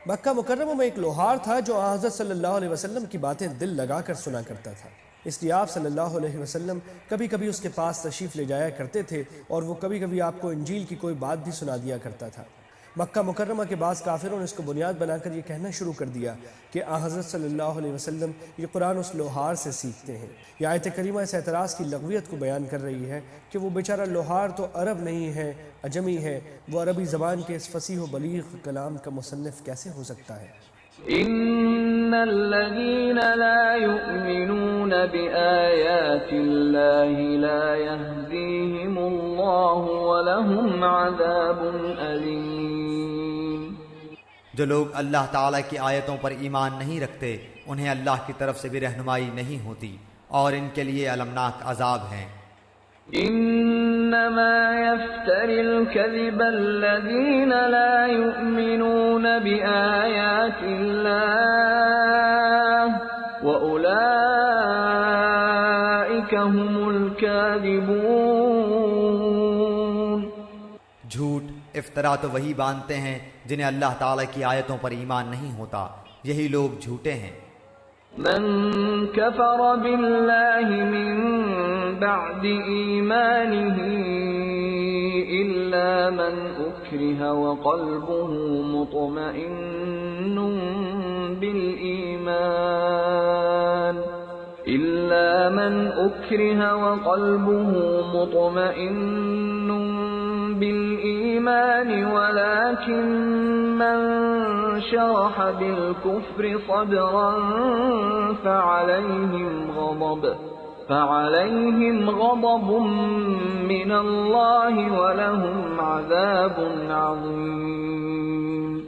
مکہ مکرمہ میں ایک لوہار تھا جو حضرت صلی اللہ علیہ وسلم کی باتیں دل لگا کر سنا کرتا تھا، اس لیے آپ صلی اللہ علیہ وسلم کبھی کبھی اس کے پاس تشریف لے جایا کرتے تھے اور وہ کبھی کبھی آپ کو انجیل کی کوئی بات بھی سنا دیا کرتا تھا۔ مکہ مکرمہ کے بعض کافروں نے اس کو بنیاد بنا کر یہ کہنا شروع کر دیا کہ حضرت صلی اللہ علیہ وسلم یہ قرآن اس لوہار سے سیکھتے ہیں۔ یہ آیت کریمہ اس اعتراض کی لغویت کو بیان کر رہی ہے کہ وہ بیچارہ لوہار تو عرب نہیں ہے، اجمی ہے، وہ عربی زبان کے اس فصیح و بلیغ کلام کا مصنف کیسے ہو سکتا ہے؟ إِنَّ الَّذِينَ لَا يُؤْمِنُونَ بِآيَاتِ اللَّهِ لَا يَهْدِيهِمُ اللَّهُ وَلَهُمْ عَذَابٌ أَلِيمٌ۔ جو لوگ اللہ تعالیٰ کی آیتوں پر ایمان نہیں رکھتے انہیں اللہ کی طرف سے بھی رہنمائی نہیں ہوتی اور ان کے لیے المناک عذاب ہیں۔ إنما يفتر الكذب الذين لا يؤمنون بآيات الله وأولئك هم الكاذبون۔ جھوٹ افطرا تو وہی باندھتے ہیں جنہیں اللہ تعالیٰ کی آیتوں پر ایمان نہیں ہوتا، یہی لوگ جھوٹے ہیں۔ من كفر بالله من بعد إيمانه إلا من أكره وقلبه مطمئن بالإيمان ولكن من شرح بالكفر صدرا فعليهم غضب من الله ولهم عذاب عظيم۔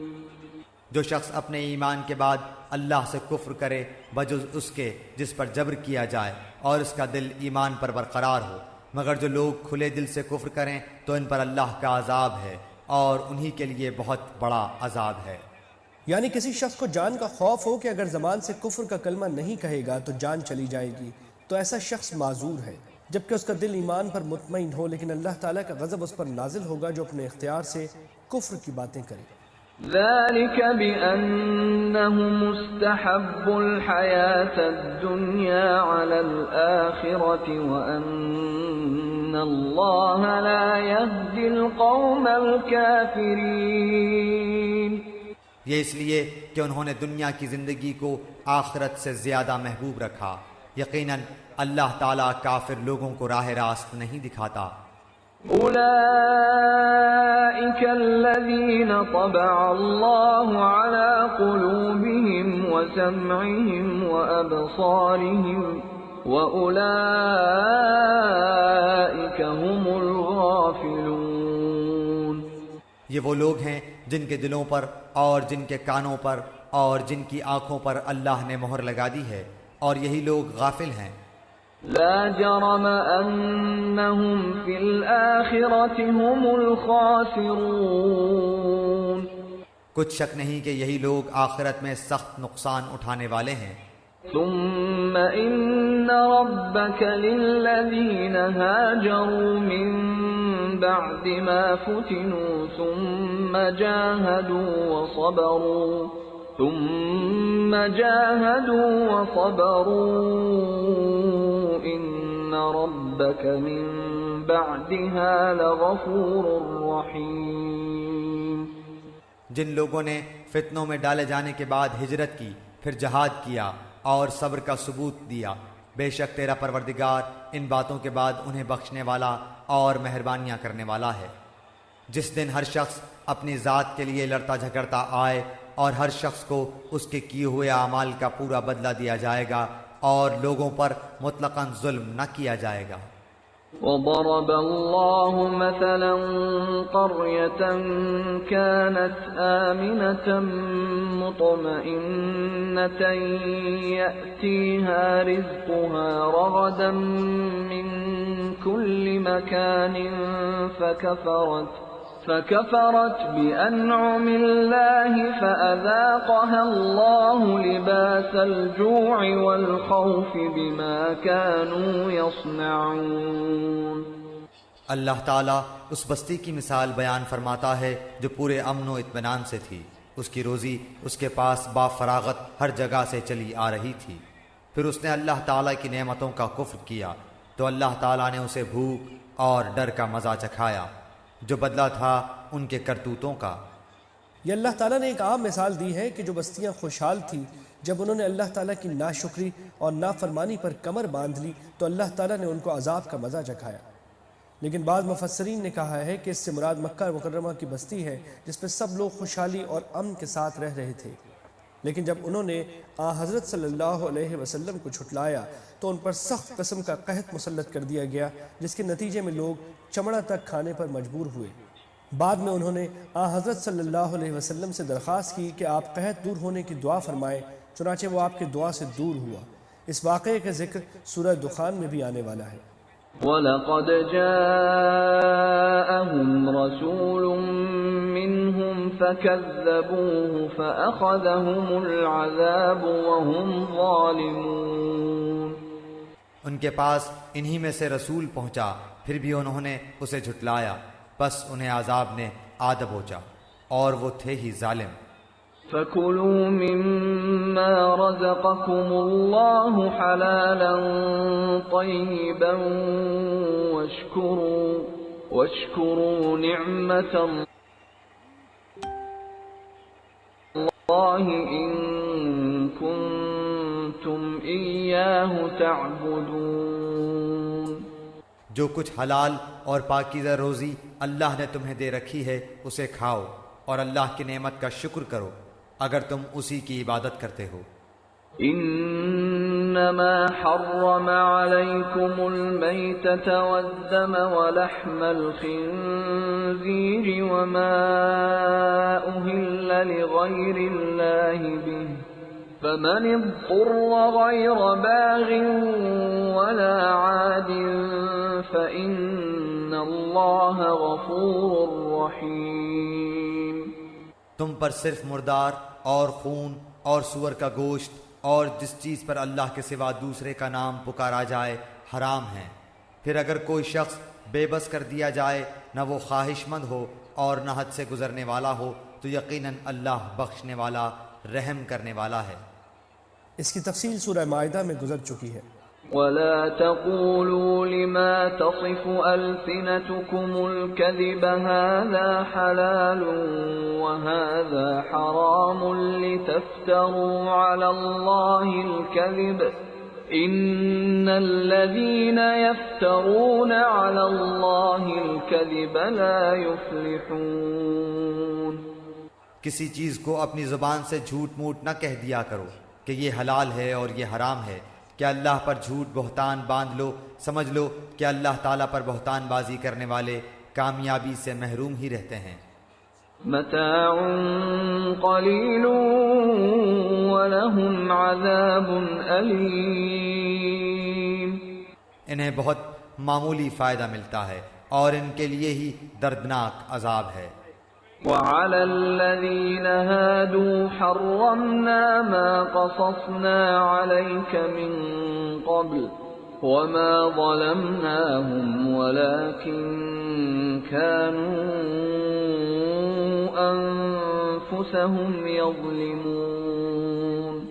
جو شخص اپنے ایمان کے بعد اللہ سے کفر کرے بجز اس کے جس پر جبر کیا جائے اور اس کا دل ایمان پر برقرار ہو، مگر جو لوگ کھلے دل سے کفر کریں تو ان پر اللہ کا عذاب ہے اور انہی کے لیے بہت بڑا عذاب ہے۔ یعنی کسی شخص کو جان کا خوف ہو کہ اگر زبان سے کفر کا کلمہ نہیں کہے گا تو جان چلی جائے گی، تو ایسا شخص معذور ہے، جبکہ اس کا دل ایمان پر مطمئن ہو، لیکن اللہ تعالیٰ کا غضب اس پر نازل ہوگا جو اپنے اختیار سے کفر کی باتیں کرے۔ ذلك بأنهم استحبوا الحياة الدنيا على الآخرة وأن الله لا يهدي القوم الكافرين۔ یہ اس لیے کہ انہوں نے دنیا کی زندگی کو آخرت سے زیادہ محبوب رکھا، یقیناً اللہ تعالیٰ کافر لوگوں کو راہ راست نہیں دکھاتا۔ أولئك الذين طبع الله على قلوبهم وسمعهم وأبصارهم وأولئك هم الغافلون۔ یہ وہ لوگ ہیں جن کے دلوں پر اور جن کے کانوں پر اور جن کی آنکھوں پر اللہ نے مہر لگا دی ہے، اور یہی لوگ غافل ہیں۔ لا جرم أنهم في الآخرة هم الخاسرون۔ کچھ شک نہیں کہ یہی لوگ آخرت میں سخت نقصان اٹھانے والے ہیں۔ ثم إن ربك للذين هاجروا من بعد ما فتنوا ثم جاهدوا وصبروا إن ربك من بعدها لغفور رحيم۔ جن لوگوں نے فتنوں میں ڈالے جانے کے بعد ہجرت کی پھر جہاد کیا اور صبر کا ثبوت دیا۔ بے شک تیرا پروردگار ان باتوں کے بعد انہیں بخشنے والا اور مہربانیاں کرنے والا ہے۔ جس دن ہر شخص اپنی ذات کے لیے لڑتا جھگڑتا آئے اور ہر شخص کو اس کے کیے ہوئے اعمال کا پورا بدلہ دیا جائے گا اور لوگوں پر مطلقاً ظلم نہ کیا جائے گا۔ وضرب الله مثلا قرية كانت آمنة مطمئنة يأتيها رزقها رغدا من كل مكان فكفرت بأنعم الله فأذاقها الله لباس الجوع والخوف بما كانوا يصنعون۔ اللہ تعالیٰ اس بستی کی مثال بیان فرماتا ہے جو پورے امن و اطمینان سے تھی، اس کی روزی اس کے پاس با فراغت ہر جگہ سے چلی آ رہی تھی، پھر اس نے اللہ تعالیٰ کی نعمتوں کا کفر کیا تو اللہ تعالیٰ نے اسے بھوک اور ڈر کا مزہ چکھایا جو بدلہ تھا ان کے کرتوتوں کا۔ یہ اللہ تعالیٰ نے ایک عام مثال دی ہے کہ جو بستیاں خوشحال تھیں جب انہوں نے اللہ تعالیٰ کی ناشکری اور نافرمانی پر کمر باندھ لی تو اللہ تعالیٰ نے ان کو عذاب کا مزہ چکھایا۔ لیکن بعض مفسرین نے کہا ہے کہ اس سے مراد مکہ مکرمہ کی بستی ہے جس میں سب لوگ خوشحالی اور امن کے ساتھ رہ رہے تھے، لیکن جب انہوں نے حضرت صلی اللہ علیہ وسلم کو جھٹلایا تو ان پر سخت قسم کا قحط مسلط کر دیا گیا جس کے نتیجے میں لوگ چمڑا تک کھانے پر مجبور ہوئے۔ بعد میں انہوں نے حضرت صلی اللہ علیہ وسلم سے درخواست کی کہ آپ قحط دور ہونے کی دعا فرمائیں، چنانچہ وہ آپ کی دعا سے دور ہوا۔ اس واقعے کا ذکر سورہ دخان میں بھی آنے والا ہے۔ وَلَقَدْ جَاءَهُمْ رَسُولٌ مِّنْهُمْ فَكَذَّبُوهُ فَأَخَذَهُمُ الْعَذَابُ وَهُمْ ظَالِمُونَ۔ ان کے پاس انہی میں سے رسول پہنچا، پھر بھی انہوں نے اسے جھٹلایا، بس انہیں عذاب نے آ دبوچا اور وہ تھے ہی ظالم۔ فَكُلُوا مِمَّا رَزَقَكُمُ اللَّهُ حَلَالًا طَيِّبًا وَاشْكُرُوا نِعْمَةَ اللَّهِ إِن كُنتُمْ إِيَّاهُ تَعْبُدُونَ۔ جو کچھ حلال اور پاکیزہ روزی اللہ نے تمہیں دے رکھی ہے اسے کھاؤ اور اللہ کی نعمت کا شکر کرو اگر تم اسی کی عبادت کرتے ہو۔ انما حرم عليكم الميتة والدم ولحم الخنزير وما أهل لغير الله به فمن اضطر غير باغ ولا عاد فإن الله غفور رحيم۔ تم پر صرف مردار اور خون اور سور کا گوشت اور جس چیز پر اللہ کے سوا دوسرے کا نام پکارا جائے حرام ہیں، پھر اگر کوئی شخص بے بس کر دیا جائے، نہ وہ خواہش مند ہو اور نہ حد سے گزرنے والا ہو، تو یقیناً اللہ بخشنے والا رحم کرنے والا ہے۔ اس کی تفصیل سورہ مائدہ میں گزر چکی ہے۔ وَلَا تَقُولُوا لِمَا تَصِفُ أَلْسِنَتُكُمُ الْكَذِبَ هَذَا حَلَالٌ وَهَذَا حَرَامٌ لِتَفْتَرُوا عَلَى اللَّهِ الْكَذِبَ إِنَّ الَّذِينَ يَفْتَرُونَ عَلَى اللَّهِ الْكَذِبَ لَا يُفْلِحُونَ۔ کسی چیز کو اپنی زبان سے جھوٹ موٹ نہ کہہ دیا کرو کہ یہ حلال ہے اور یہ حرام ہے، کہ اللہ پر جھوٹ بہتان باندھ لو، سمجھ لو کہ اللہ تعالیٰ پر بہتان بازی کرنے والے کامیابی سے محروم ہی رہتے ہیں۔ متاع قلیل ولہم عذاب علیم۔ انہیں بہت معمولی فائدہ ملتا ہے اور ان کے لیے ہی دردناک عذاب ہے۔ وَعَلَى الَّذِينَ هَادُوا حَرَّمْنَا مَا قَصَصْنَا عَلَيْكَ مِن قَبْلُ وَمَا ظَلَمْنَاهُمْ وَلَكِن كَانُوا أَنفُسَهُمْ يَظْلِمُونَ۔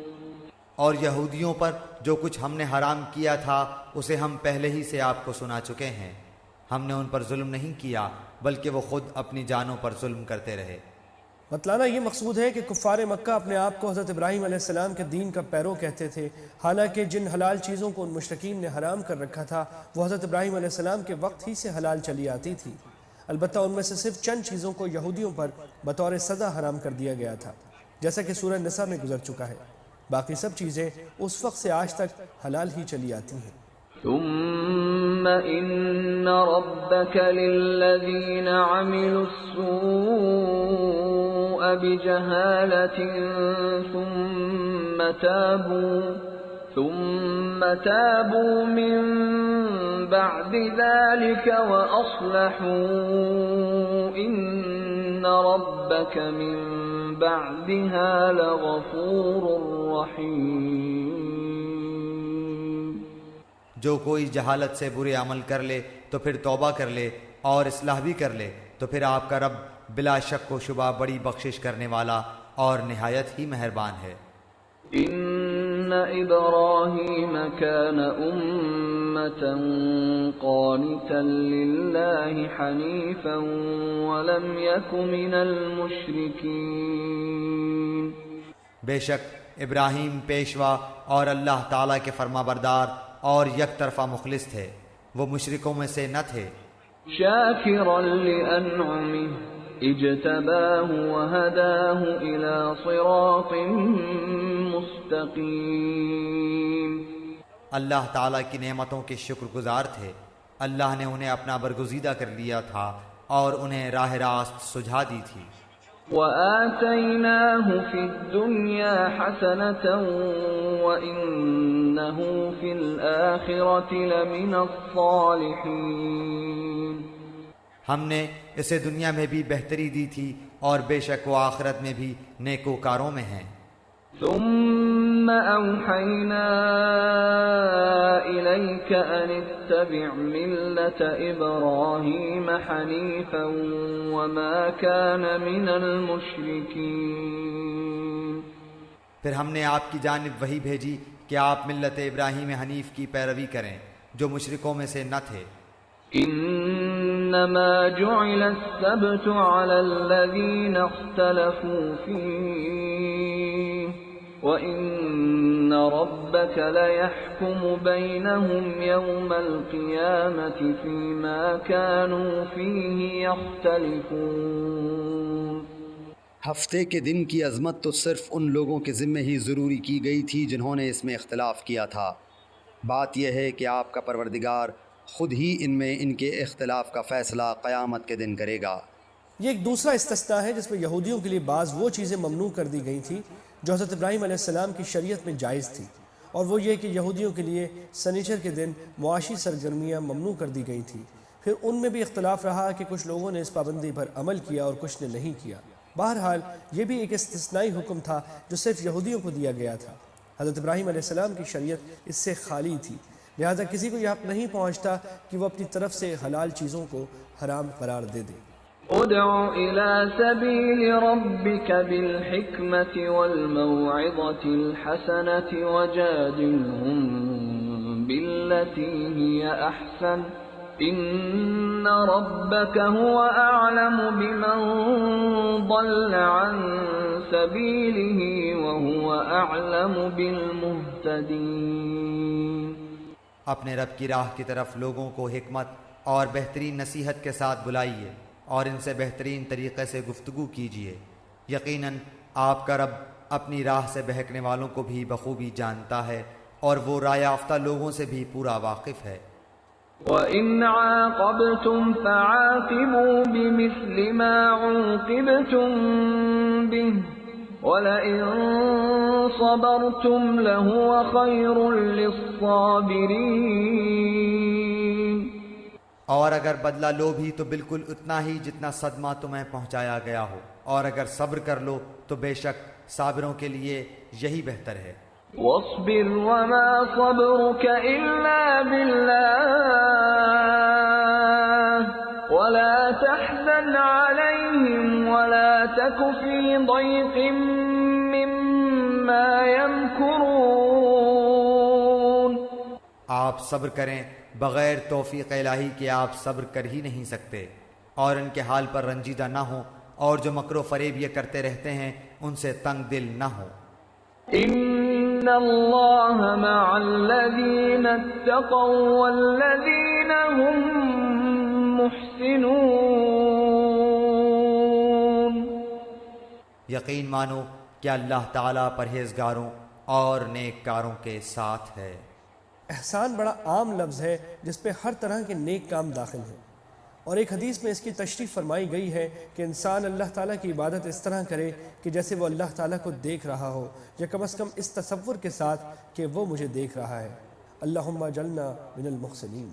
اور یہودیوں پر جو کچھ ہم نے حرام کیا تھا اسے ہم پہلے ہی سے آپ کو سنا چکے ہیں، ہم نے ان پر ظلم نہیں کیا بلکہ وہ خود اپنی جانوں پر ظلم کرتے رہے۔ بتلانا یہ مقصود ہے کہ کفار مکہ اپنے آپ کو حضرت ابراہیم علیہ السلام کے دین کا پیرو کہتے تھے، حالانکہ جن حلال چیزوں کو ان مشرکین نے حرام کر رکھا تھا وہ حضرت ابراہیم علیہ السلام کے وقت ہی سے حلال چلی آتی تھی۔ البتہ ان میں سے صرف چند چیزوں کو یہودیوں پر بطور سزا حرام کر دیا گیا تھا، جیسا کہ سورہ نساء میں گزر چکا ہے۔ باقی سب چیزیں اس وقت سے آج تک حلال ہی چلی آتی ہیں۔ ثم إن ربك للذين عملوا السوء بجهالة ثم تابوا من بعد ذلك وأصلحوا إن ربك من بعدها لغفور رحيم۔ جو کوئی جہالت سے برے عمل کر لے تو پھر توبہ کر لے اور اصلاح بھی کر لے تو پھر آپ کا رب بلا شک و شبہ بڑی بخشش کرنے والا اور نہایت ہی مہربان ہے۔ ان ابراہیم کان امة قانتا للہ حنیفا ولم یک من المشرکین۔ بے شک ابراہیم پیشوا اور اللہ تعالیٰ کے فرما بردار اور یک طرفہ مخلص تھے، وہ مشرکوں میں سے نہ تھے۔ شاکرا لانعمه اجتباه وهداه الى صراط مستقیم۔ اللہ تعالیٰ کی نعمتوں کے شکر گزار تھے، اللہ نے انہیں اپنا برگزیدہ کر لیا تھا اور انہیں راہ راست سجھا دی تھی۔ وآتيناه في الدنيا حسنة وإنه في الآخرة لمن الصالحين۔ ہم نے اسے دنیا میں بھی بہتری دی تھی اور بے شک وہ آخرت میں بھی نیکوکاروں میں ہیں۔ ثم أوحينا إليك أن اتبع ملة إبراهيم حنيفا وما كان من المشركين۔ پھر ہم نے آپ کی جانب وحی بھیجی کہ آپ ملت ابراہیم حنیف کی پیروی کریں جو مشرکوں میں سے نہ تھے۔ انما جعل السبت على الذين اختلفوا فيه وان ربك ليحكم بينهم يوم القيامة فيما كانوا فيه يختلفون۔ ہفتے کے دن کی عظمت تو صرف ان لوگوں کے ذمہ ہی ضروری کی گئی تھی جنہوں نے اس میں اختلاف کیا تھا۔ بات یہ ہے کہ آپ کا پروردگار خود ہی ان میں ان کے اختلاف کا فیصلہ قیامت کے دن کرے گا۔ یہ ایک دوسرا استثناء ہے جس میں یہودیوں کے لیے بعض وہ چیزیں ممنوع کر دی گئی تھیں جو حضرت ابراہیم علیہ السلام کی شریعت میں جائز تھی، اور وہ یہ کہ یہودیوں کے لیے سنیچر کے دن معاشی سرگرمیاں ممنوع کر دی گئی تھیں۔ پھر ان میں بھی اختلاف رہا کہ کچھ لوگوں نے اس پابندی پر عمل کیا اور کچھ نے نہیں کیا۔ بہرحال یہ بھی ایک استثنائی حکم تھا جو صرف یہودیوں کو دیا گیا تھا۔ حضرت ابراہیم علیہ السلام کی شریعت اس سے خالی تھی، لہذا کسی کو یہ حق نہیں پہنچتا کہ وہ اپنی طرف سے حلال چیزوں کو حرام قرار دے دے۔ ادع الى سبيل ربك بالحكمة والموعظة الحسنة وجادلهم بالتي هي احسن ان ربك هو اعلم بمن ضل عن سبيله وهو اعلم بالمهتدين۔ اپنے رب کی راہ کی طرف لوگوں کو حکمت اور بہترین نصیحت کے ساتھ بلائیے اور ان سے بہترین طریقے سے گفتگو کیجیے۔ یقیناً آپ کا رب اپنی راہ سے بہکنے والوں کو بھی بخوبی جانتا ہے اور وہ رائے یافتہ لوگوں سے بھی پورا واقف ہے۔ وَإِنْ عَاقَبْتُمْ فَعَاقِبُوا بِمِثْلِ مَا عُوقِبْتُمْ بِهِ وَلَئِن صَبَرْتُمْ لَهُوَ خَيْرٌ لِلصَّابِرِينَ۔ اور اگر بدلہ لو بھی تو بالکل اتنا ہی جتنا صدمہ تمہیں پہنچایا گیا ہو، اور اگر صبر کر لو تو بے شک صابروں کے لیے یہی بہتر ہے۔ واصبر وما صبرك إلا بالله ولا تحزن عليهم ولا تك في ضيق مما يمكرون۔ آپ صبر کریں، بغیر توفیق الہی کے آپ صبر کر ہی نہیں سکتے، اور ان کے حال پر رنجیدہ نہ ہوں اور جو مکر و فریب یہ کرتے رہتے ہیں ان سے تنگ دل نہ ہو۔ ان اللہ مع الذین اتقوا والذین هم محسنون۔ یقین مانو کہ اللہ تعالیٰ پرہیزگاروں اور نیک کاروں کے ساتھ ہے۔ احسان بڑا عام لفظ ہے جس پہ ہر طرح کے نیک کام داخل ہیں، اور ایک حدیث میں اس کی تشریح فرمائی گئی ہے کہ انسان اللہ تعالیٰ کی عبادت اس طرح کرے کہ جیسے وہ اللہ تعالیٰ کو دیکھ رہا ہو، یا کم از کم اس تصور کے ساتھ کہ وہ مجھے دیکھ رہا ہے۔ اللہم اجعلنا من المحسنین۔